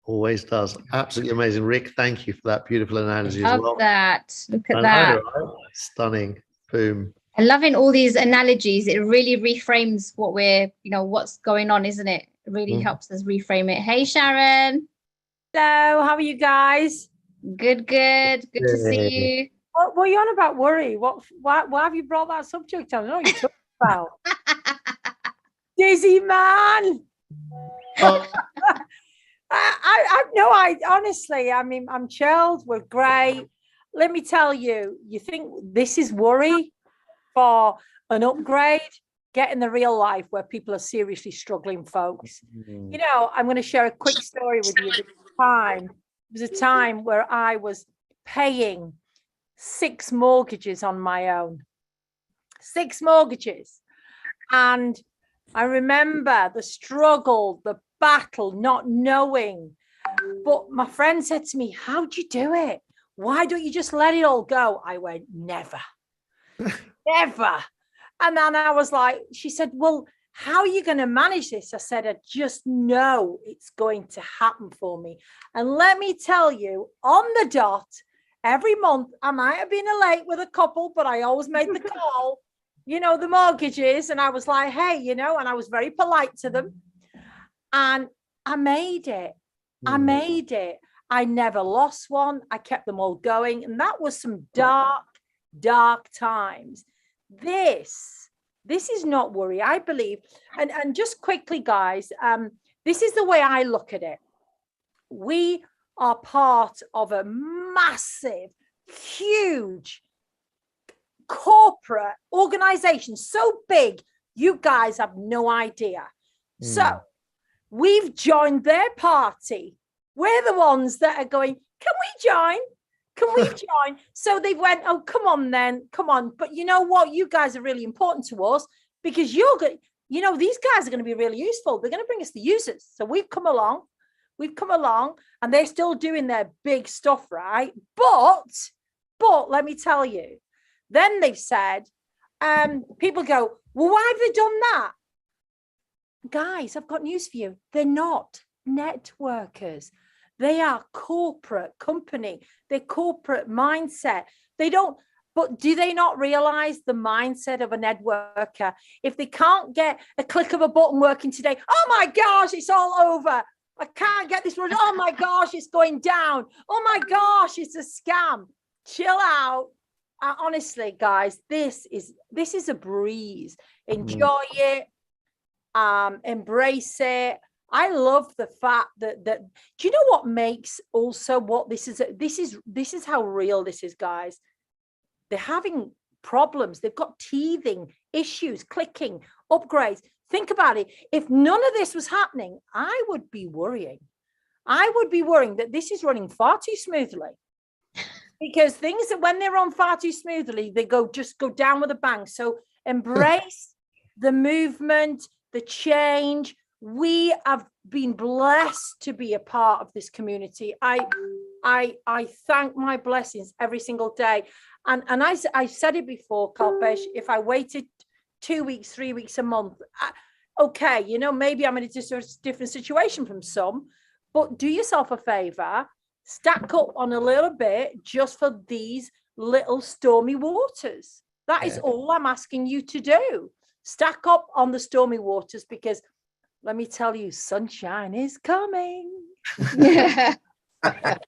Always does. Absolutely amazing. Rick, thank you for that beautiful analogy as well. Love that. Look at I that. know, right? Stunning. Boom. And loving all these analogies. It really reframes what we're, you know, what's going on, isn't it? It really helps us reframe it. Hey, Sharon. Hello, how are you guys? Good. Good to see you. What are you on about worry? Why have you brought that subject on? I don't know what you're talking about. Dizzy man. Oh. I honestly, I mean, I'm chilled. We're great. Let me tell you, you think this is worry for an upgrade? Get in the real life where people are seriously struggling, folks. You know, I'm going to share a quick story with you. There was a time where I was paying 6 mortgages on my own. 6 mortgages. And I remember the struggle, the battle, not knowing. But my friend said to me, how'd you do it? Why don't you just let it all go? I went, never. Never. And then I was like, she said, well, how are you going to manage this? I said, I just know it's going to happen for me. And let me tell you, on the dot, every month, I might have been late with a couple, but I always made the call, you know, the mortgages. And I was like, hey, you know, and I was very polite to them. And I made it. I made it. I never lost one. I kept them all going. And that was some dark, dark times. This is not worry, I believe. And just quickly, guys, this is the way I look at it. We are part of a massive, huge corporate organization, so big, you guys have no idea. So we've joined their party. We're the ones that are going, can we join? Can we join? So they went, oh, come on then, come on. But you know what? You guys are really important to us because you're good. You know, these guys are going to be really useful. They're going to bring us the users. So we've come along and they're still doing their big stuff, right? But let me tell you, then they've said, people go, well, why have they done that? Guys, I've got news for you. They're not networkers. They are corporate company. They're corporate mindset. They don't, but do they not realize the mindset of a networker? If they can't get a click of a button working today, oh my gosh, it's all over. I can't get this one. Oh my gosh, it's going down. Oh my gosh, it's a scam. Chill out. Honestly, guys, this is a breeze. Enjoy it. Embrace it. I love the fact that do you know what makes also what this is how real this is, guys. They're having problems. They've got teething issues, clicking, upgrades. Think about it. If none of this was happening, I would be worrying. I would be worrying that this is running far too smoothly. Because things that when they run far too smoothly, they just go down with a bang. So embrace the movement, the change. We have been blessed to be a part of this community. I thank my blessings every single day. And I said it before, Kalpesh, if I waited 2 weeks, 3 weeks, a month, okay, you know, maybe I'm in a different situation from some, but do yourself a favor, stack up on a little bit just for these little stormy waters. That is all I'm asking you to do. Stack up on the stormy waters, because let me tell you, sunshine is coming. Yeah. Sunshine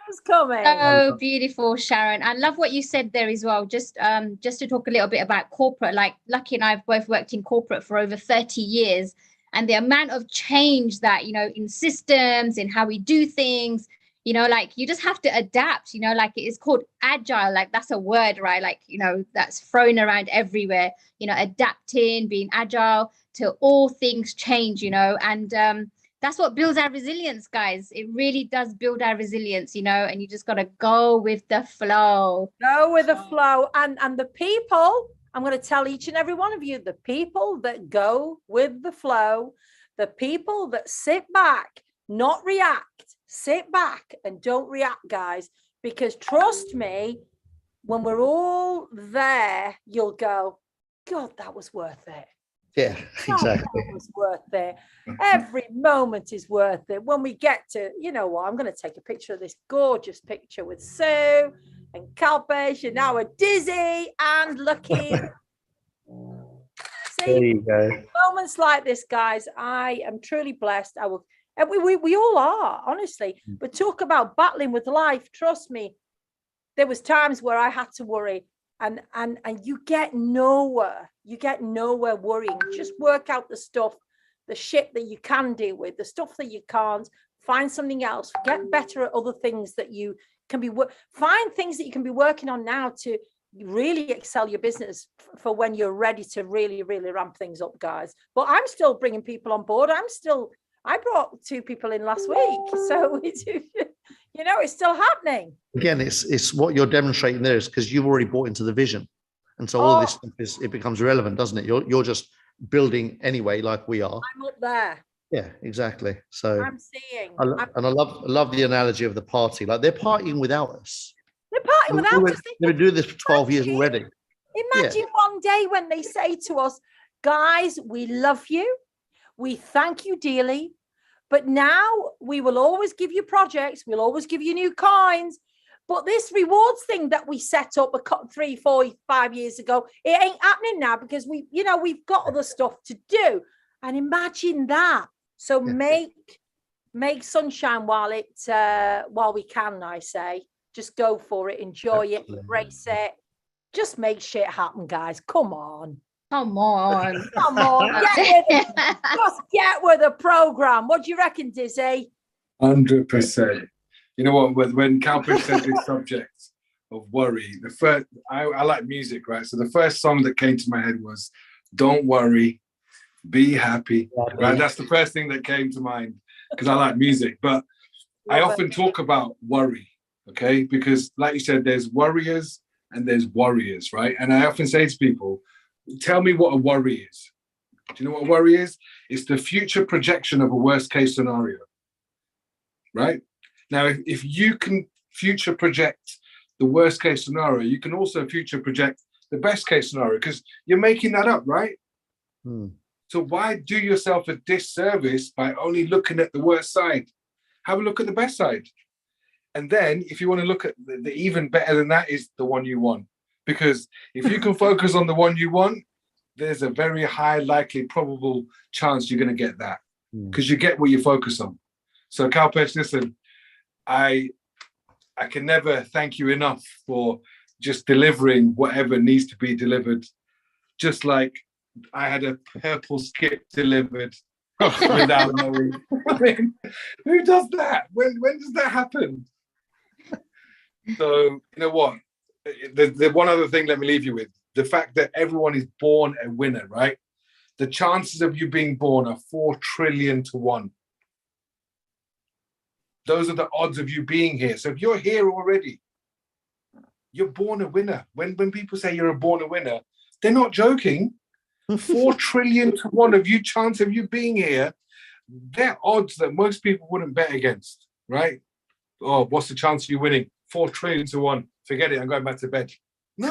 is coming. So beautiful, Sharon. I love what you said there as well. Just to talk a little bit about corporate, like Lucky and I have both worked in corporate for over 30 years. And the amount of change that, you know, in systems, in how we do things, you know, like you just have to adapt, you know, like it is called agile, like that's a word, right? Like, you know, that's thrown around everywhere, you know, adapting, being agile to all things change, you know, and that's what builds our resilience, guys. It really does build our resilience, you know, and you just got to go with the flow. Go with the flow. And the people, I'm going to tell each and every one of you, the people that go with the flow, the people that sit back, not react, sit back and don't react, guys, because trust me, when we're all there, you'll go, God, that was worth it. Yeah, exactly. That was worth it. Every moment is worth it. When we get to, you know what, I'm going to take a picture of this gorgeous picture with Sue and Kalpesh and now Dizzy and Lucky. See, There you go. moments like this, guys, I am truly blessed. I will. And we all are, honestly. But talk about battling with life. Trust me, there was times where I had to worry, and you get nowhere. You get nowhere worrying. Just work out the stuff, the shit that you can deal with, the stuff that you can't. Find something else. Get better at other things that you can be. Find things that you can be working on now to really excel your business for when you're ready to really, really ramp things up, guys. But I'm still bringing people on board. I brought 2 people in last week, so it's, you know, it's still happening. Again, it's what you're demonstrating there is because you've already bought into the vision, and so all this stuff it becomes irrelevant, doesn't it? You're just building anyway, like we are. I'm up there. Yeah, exactly. So I'm seeing. I love the analogy of the party. Like they're partying without us. They're partying without us. They've been doing this for 12 years already. Imagine one day when they say to us, guys, we love you. We thank you dearly, but now we will always give you projects. We'll always give you new coins. But this rewards thing that we set up 3, 4, 5 years ago, it ain't happening now because we've got other stuff to do. And imagine that. So make sunshine while we can, I say. Just go for it, enjoy it, embrace it. Just make shit happen, guys. Come on. Come on. Come on. Just get with the program. What do you reckon, Dizzy? 100%. You know what? When Kalpesh said this subject of worry, I like music, right? So the first song that came to my head was "Don't Worry, Be Happy." Right? That's the first thing that came to mind because I like music. But I often talk about worry, Okay, because like you said, there's worriers and there's warriors, right? And I often say to people, tell me what a worry is. Do you know what a worry is? It's the future projection of a worst case scenario, right? Now, if you can future project the worst case scenario, you can also future project the best case scenario, because you're making that up, right? So why do yourself a disservice by only looking at the worst side? Have a look at the best side. And then if you want to look at the even better than that is the one you want. Because if you can focus on the one you want, there's a very high likely probable chance you're going to get that, because you get what you focus on. So Kalpesh, listen, I can never thank you enough for just delivering whatever needs to be delivered. Just like I had a purple skip delivered without knowing. I mean, who does that? When does that happen? So, you know what? The one other thing, let me leave you with. The fact that everyone is born a winner, right? The chances of you being born are 4 trillion to 1. Those are the odds of you being here. So if you're here already, you're born a winner. When people say you're born a winner, they're not joking. 4 trillion to 1 of you chance of you being here. They're odds that most people wouldn't bet against, right? Oh, what's the chance of you winning? 4 trillion to 1. Forget it. I'm going back to bed. No,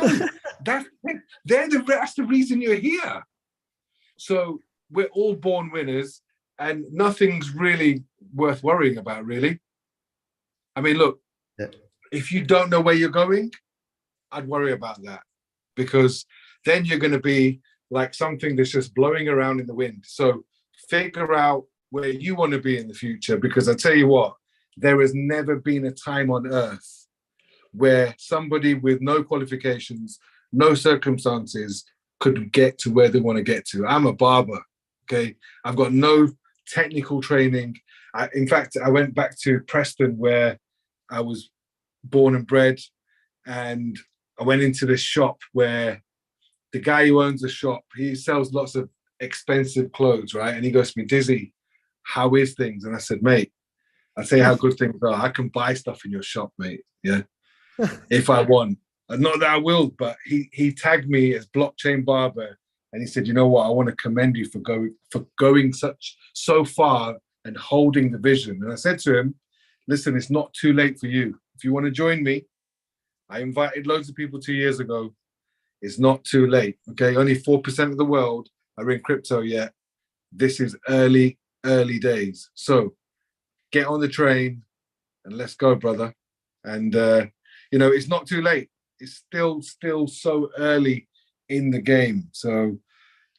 that's the reason you're here. So we're all born winners, and nothing's really worth worrying about, really. I mean, look, if you don't know where you're going, I'd worry about that, because then you're going to be like something that's just blowing around in the wind. So figure out where you want to be in the future, because I tell you what, there has never been a time on earth where somebody with no qualifications, no circumstances could get to where they want to get to. I'm a barber, okay? I've got no technical training. In fact, I went back to Preston where I was born and bred, and I went into this shop where the guy who owns the shop, he sells lots of expensive clothes, right? And he goes to me, Dizzy, how is things? And I said, mate, I'll tell you how good things are. I can buy stuff in your shop, mate. Yeah. If I want. Not that I will, but he tagged me as Blockchain Barber, and he said, you know what, I want to commend you for going so far and holding the vision. And I said to him, listen, it's not too late for you. If you want to join me, I invited loads of people 2 years ago. It's not too late. Okay. Only 4% of the world are in crypto yet. This is early days. So get on the train and let's go, brother. And it's not too late. It's still so early in the game. So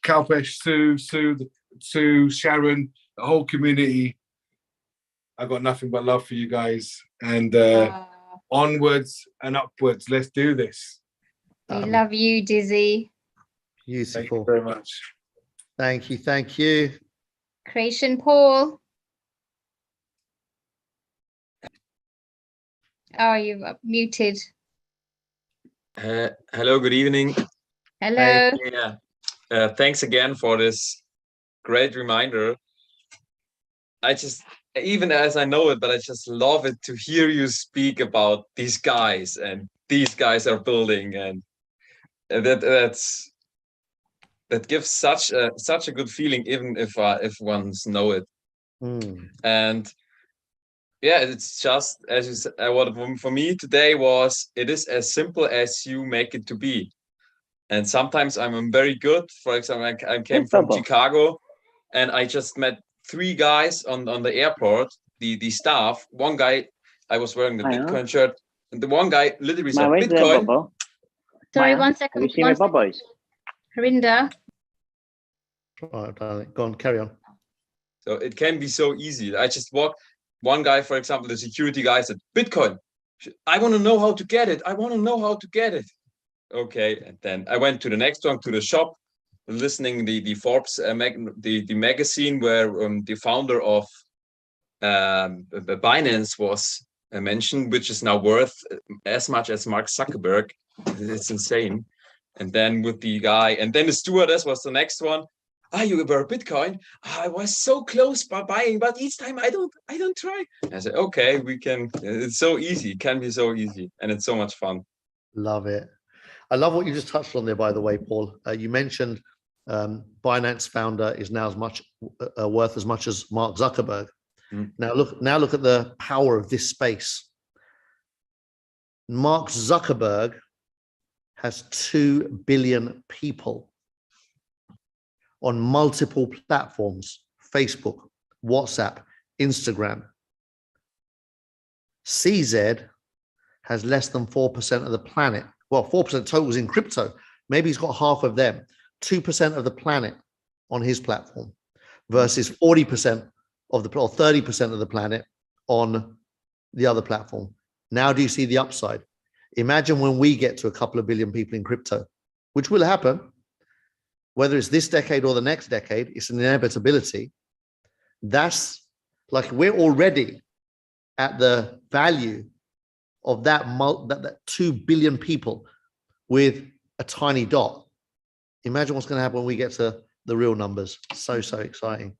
Kalpesh, Sue, Sharon, the whole community, I got nothing but love for you guys. And onwards and upwards. Let's do this. We love you, Dizzy. Beautiful. Thank you very much. Thank you. Creation Paul. Oh, you've muted. Hello, good evening. Hello. Yeah. Thanks again for this great reminder. I just, even as I know it, but I just love it to hear you speak about these guys, and these guys are building, and that gives such a good feeling, even if one's know it. And yeah, it's just as you said, what for me today was, it is as simple as you make it to be. And sometimes I'm very good. For example, I came from Chicago, and I just met 3 guys on the airport, the staff. One guy, I was wearing the Bitcoin shirt, and the one guy literally said Bitcoin. Sorry, 1 second. Harinder. All right, darling. Go on, carry on. So it can be so easy. I just walked. One guy, for example, the security guy said, Bitcoin. I want to know how to get it. I want to know how to get it. Okay. And then I went to the next one, to the shop, listening the Forbes, the magazine where the founder of Binance was mentioned, which is now worth as much as Mark Zuckerberg. It's insane. And then with the guy, and then the stewardess was the next one. you were Bitcoin? I was so close by buying, but each time I don't try. I said, okay, we can. It's so easy. It can be so easy, and it's so much fun. Love it. I love what you just touched on there, by the way, Paul. You mentioned Binance founder is now as much worth as much as Mark Zuckerberg. Now look at the power of this space. Mark Zuckerberg has 2 billion people on multiple platforms: Facebook, WhatsApp, Instagram. CZ has less than 4% of the planet. Well, 4% total is in crypto. Maybe he's got half of them. 2% of the planet on his platform versus 40% of the, or 30% of the planet on the other platform. Now, do you see the upside? Imagine when we get to a couple of billion people in crypto, which will happen, whether it's this decade or the next decade, it's an inevitability. That's like, we're already at the value of that 2 billion people with a tiny dot. Imagine what's going to happen when we get to the real numbers. So exciting.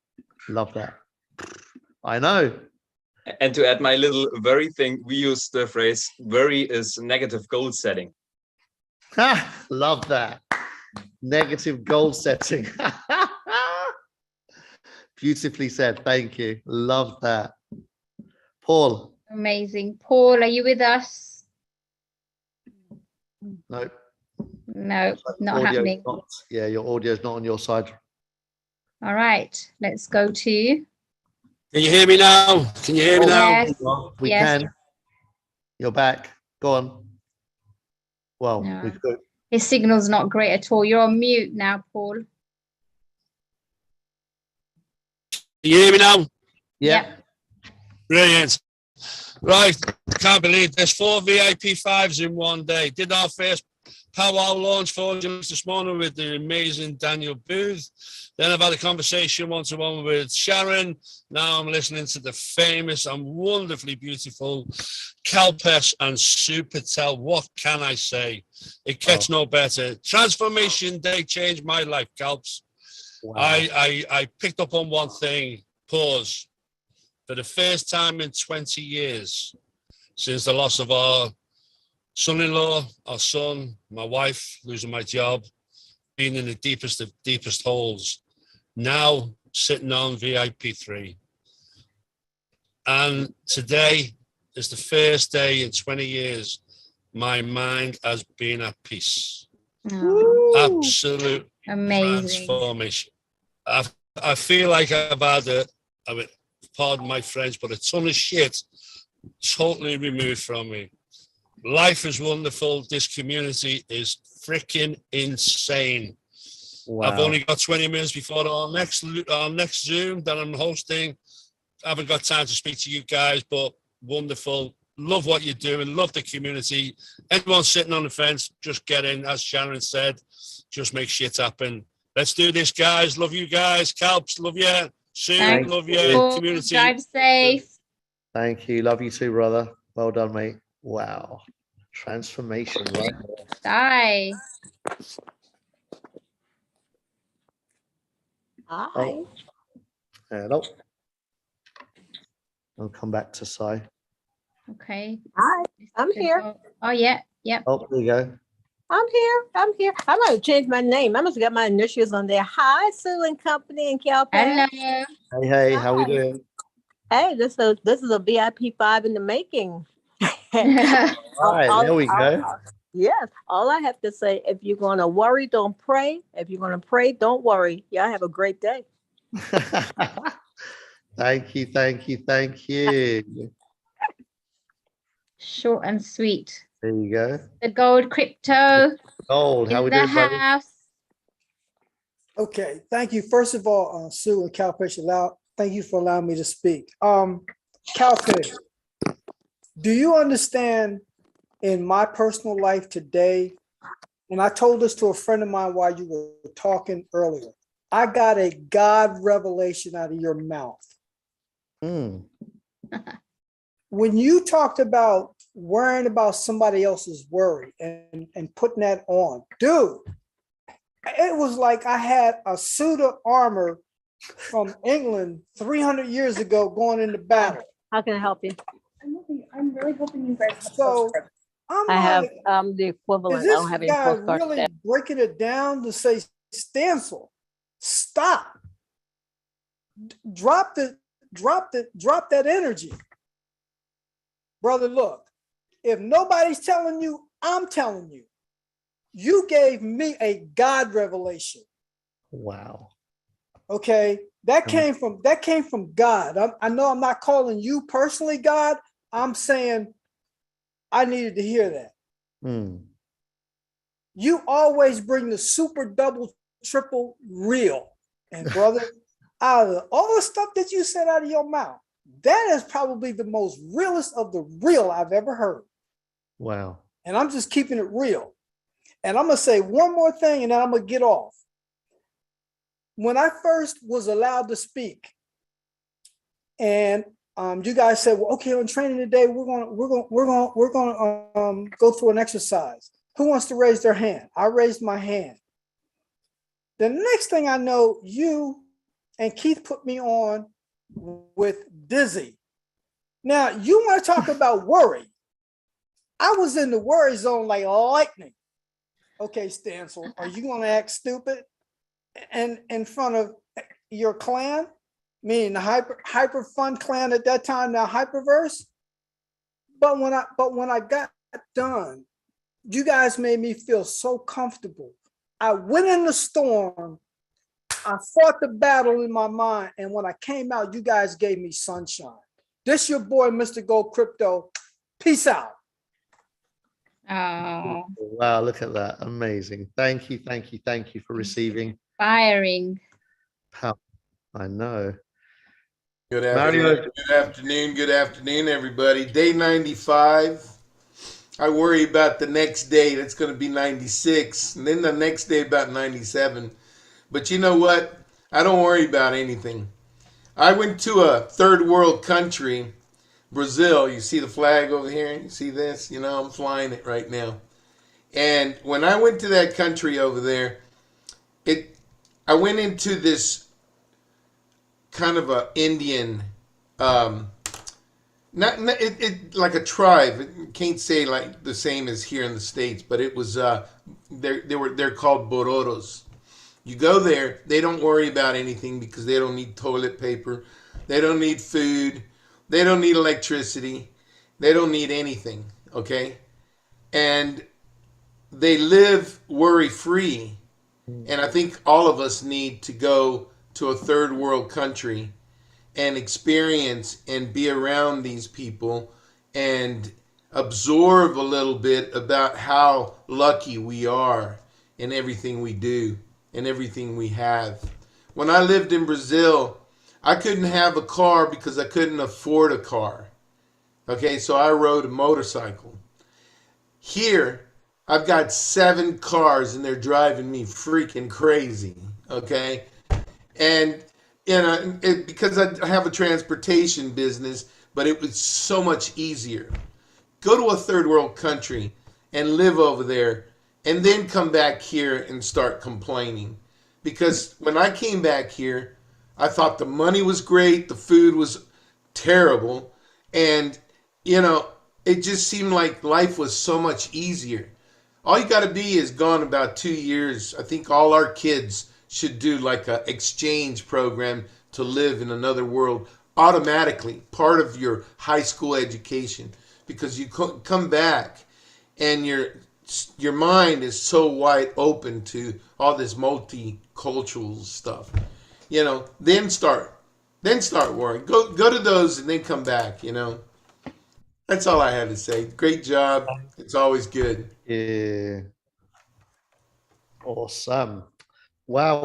Love that. I know. And to add my little worry thing, we use the phrase worry is negative goal setting. Love that. Negative goal setting. Beautifully said. Thank you. Love that. Paul. Amazing. Paul, are you with us? No. No, not happening. Yeah, your audio is not on your side. All right, let's go to. Can you hear me now? Can you hear me now? Yes. We Yes. can. You're back. Go on. Well, No. we could. His signal's not great at all. You're on mute now, Paul. Can you hear me now? Yeah. Yep. Brilliant. Right, can't believe there's 4 VIP 5s in one day. Did our first powwow launch for this morning with the amazing Daniel Booth. Then I've had a conversation one-to-one with Sharon. Now I'm listening to the famous and wonderfully beautiful Kalpesh and Sue Patel. What can I say? It gets no better. Transformation Day changed my life, Kalps. Wow. I picked up on one thing, pause. For the first time in 20 years, since the loss of our son-in-law, our son, my wife, losing my job, being in the deepest of deepest holes, now sitting on VIP 3. And today is the first day in 20 years my mind has been at peace. Absolute Amazing. transformation. I feel like I've had pardon my French, but a ton of shit totally removed from me. Life is wonderful. This community is freaking insane. Wow. I've only got 20 minutes before our next Zoom that I'm hosting. I haven't got time to speak to you guys, but wonderful. Love what you're doing. Love the community. Anyone sitting on the fence, just get in. As Sharon said, just make shit happen. Let's do this, guys. Love you guys. Kalps, love you. Sue, Thanks. love you. Paul, Community. drive safe. Thank you. Love you too, brother. Well done, mate. Wow. Transformation, right? Bye. Hi. Oh. Hello. I'll come back to Sai. Okay. Hi, I'm here. Oh, yeah. Yep. Oh, there you go. I'm here. I'm here. I might have changed my name. I must have got my initials on there. Hi, Sue and Company and Kalpesh. Hello. Hey, how we doing? Hey, this is a VIP 5 in the making. All right, there we go. Yes. All I have to say, if you're going to worry, don't pray. If you're going to pray, don't worry. Y'all have a great day. Thank you, thank you, thank you. Short and sweet. There you go. The gold crypto Gold, how in we the doing, buddy? house. Okay, thank you. First of all, Sue and Kalpesh, thank you for allowing me to speak. Kalpesh, do you understand in my personal life today, and I told this to a friend of mine while you were talking earlier, I got a God revelation out of your mouth. When you talked about worrying about somebody else's worry and putting that on, dude, It was like I had a suit of armor from England 300 years ago going into battle. How can I help you? I'm really hoping you guys have So postscript. I'm I have like, the is equivalent. I this don't have any guy postcards. really breaking it down to say, Stancil, stop, drop that energy, brother? Look, if nobody's telling you, I'm telling you. You gave me a God revelation. Wow. Okay, that came from God. I know I'm not calling you personally God. I'm saying I needed to hear that. You always bring the super double triple real. And brother, out of all the stuff that you said out of your mouth, that is probably the most realest of the real I've ever heard. Wow. And I'm just keeping it real. And I'm going to say one more thing and then I'm going to get off. When I first was allowed to speak, and you guys said, well, okay, on training today, we're going to go through an exercise. Who wants to raise their hand? I raised my hand. The next thing I know, you and Keith put me on with Dizzy. Now, you want to talk about worry. I was in the worry zone like lightning. Okay, Stancil, are you going to act stupid and in front of your clan? Meaning the hyper fun clan at that time, now Hyperverse. But when I got done, you guys made me feel so comfortable. I went in the storm. I fought the battle in my mind. And when I came out, you guys gave me sunshine. This your boy, Mr. Gold Crypto. Peace out. Oh, Wow, look at that. Amazing. Thank you for receiving. inspiring. I know. Good Mario. afternoon, good afternoon, everybody. Day 95. I worry about the next day. That's going to be 96. And then the next day about 97. But you know what? I don't worry about anything. I went to a third world country, Brazil. You see the flag over here? You see this? You know, I'm flying it right now. And when I went to that country over there, I went into this kind of a Indian, like a tribe. I can't say like the same as here in the States, but it was they're called Bororos. You go there, they don't worry about anything because they don't need toilet paper, they don't need food, they don't need electricity, they don't need anything. Okay, and they live worry free. And I think all of us need to go to a third world country and experience and be around these people and absorb a little bit about how lucky we are in everything we do and everything we have. When I lived in Brazil, I couldn't have a car because I couldn't afford a car. Okay, so I rode a motorcycle. Here, I've got 7 cars and they're driving me freaking crazy. Okay, and because I have a transportation business, but it was so much easier. Go to a third world country and live over there and then come back here and start complaining. Because when I came back here, I thought the money was great, the food was terrible, and it just seemed like life was so much easier. All you got to be is gone about 2 years. I think all our kids should do like an exchange program to live in another world automatically, part of your high school education, because you come back and your mind is so wide open to all this multicultural stuff. Then start worrying. Go to those and then come back. That's all I had to say. Great job. It's always good. Yeah. Awesome. Wow.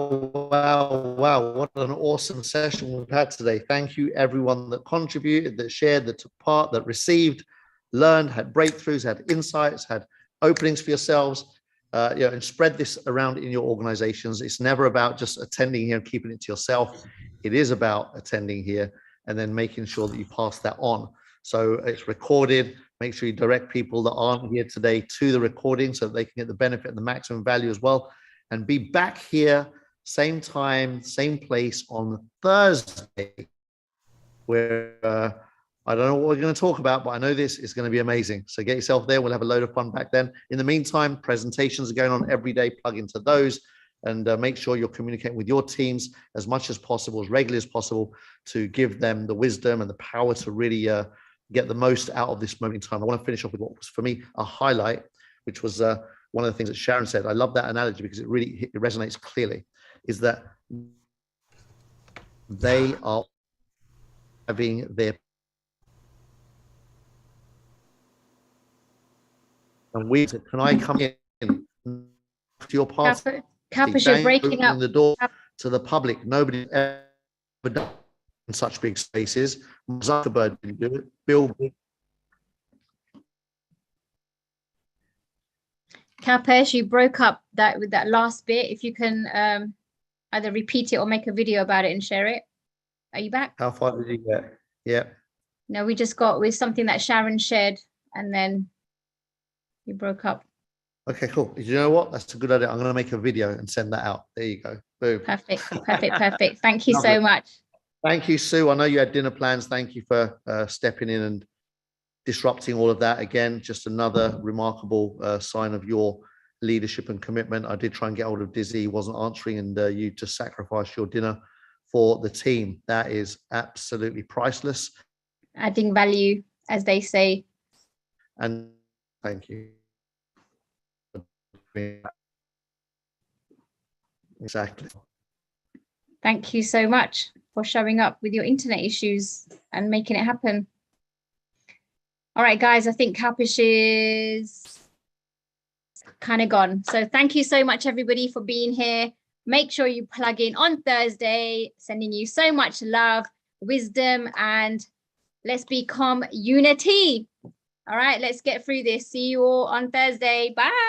What an awesome session we've had today. Thank you, everyone that contributed, that shared, that took part, that received, learned, had breakthroughs, had insights, had openings for yourselves, and spread this around in your organizations. It's never about just attending here and keeping it to yourself. It is about attending here and then making sure that you pass that on. So it's recorded. Make sure you direct people that aren't here today to the recording so that they can get the benefit and the maximum value as well. and be back here, same time, same place on Thursday, where I don't know what we're going to talk about, but I know this is going to be amazing. So get yourself there. We'll have a load of fun back then. In the meantime, presentations are going on every day. Plug into those and make sure you're communicating with your teams as much as possible, as regularly as possible, to give them the wisdom and the power to really get the most out of this moment in time. I want to finish off with what was, for me, a highlight, which was one of the things that Sharon said. I love that analogy because it really resonates clearly, is that they are having their, and we, can I come in to your party? Kalpesh, you're breaking up. The door to the public. Nobody ever done in such big spaces. Zuckerberg didn't do it. Bill. Kalpesh, you broke up that with that last bit. If you can either repeat it or make a video about it and share it. Are you back? How far did you get? Yeah. No, we just got with something that Sharon shared and then you broke up. Okay, cool. You know what? That's a good idea. I'm going to make a video and send that out. There you go. Boom. Perfect. Perfect. Thank you so much. Thank you, Sue. I know you had dinner plans. Thank you for stepping in and disrupting all of that. Again, just another remarkable sign of your leadership and commitment. I did try and get hold of Dizzy. He wasn't answering, and you just sacrificed your dinner for the team. That is absolutely priceless. Adding value, as they say. And thank you. Exactly. Thank you so much for showing up with your internet issues and making it happen. All right, guys, I think Kalpesh is kind of gone. So thank you so much, everybody, for being here. Make sure you plug in on Thursday, sending you so much love, wisdom, and let's become unity. All right, let's get through this. See you all on Thursday. Bye.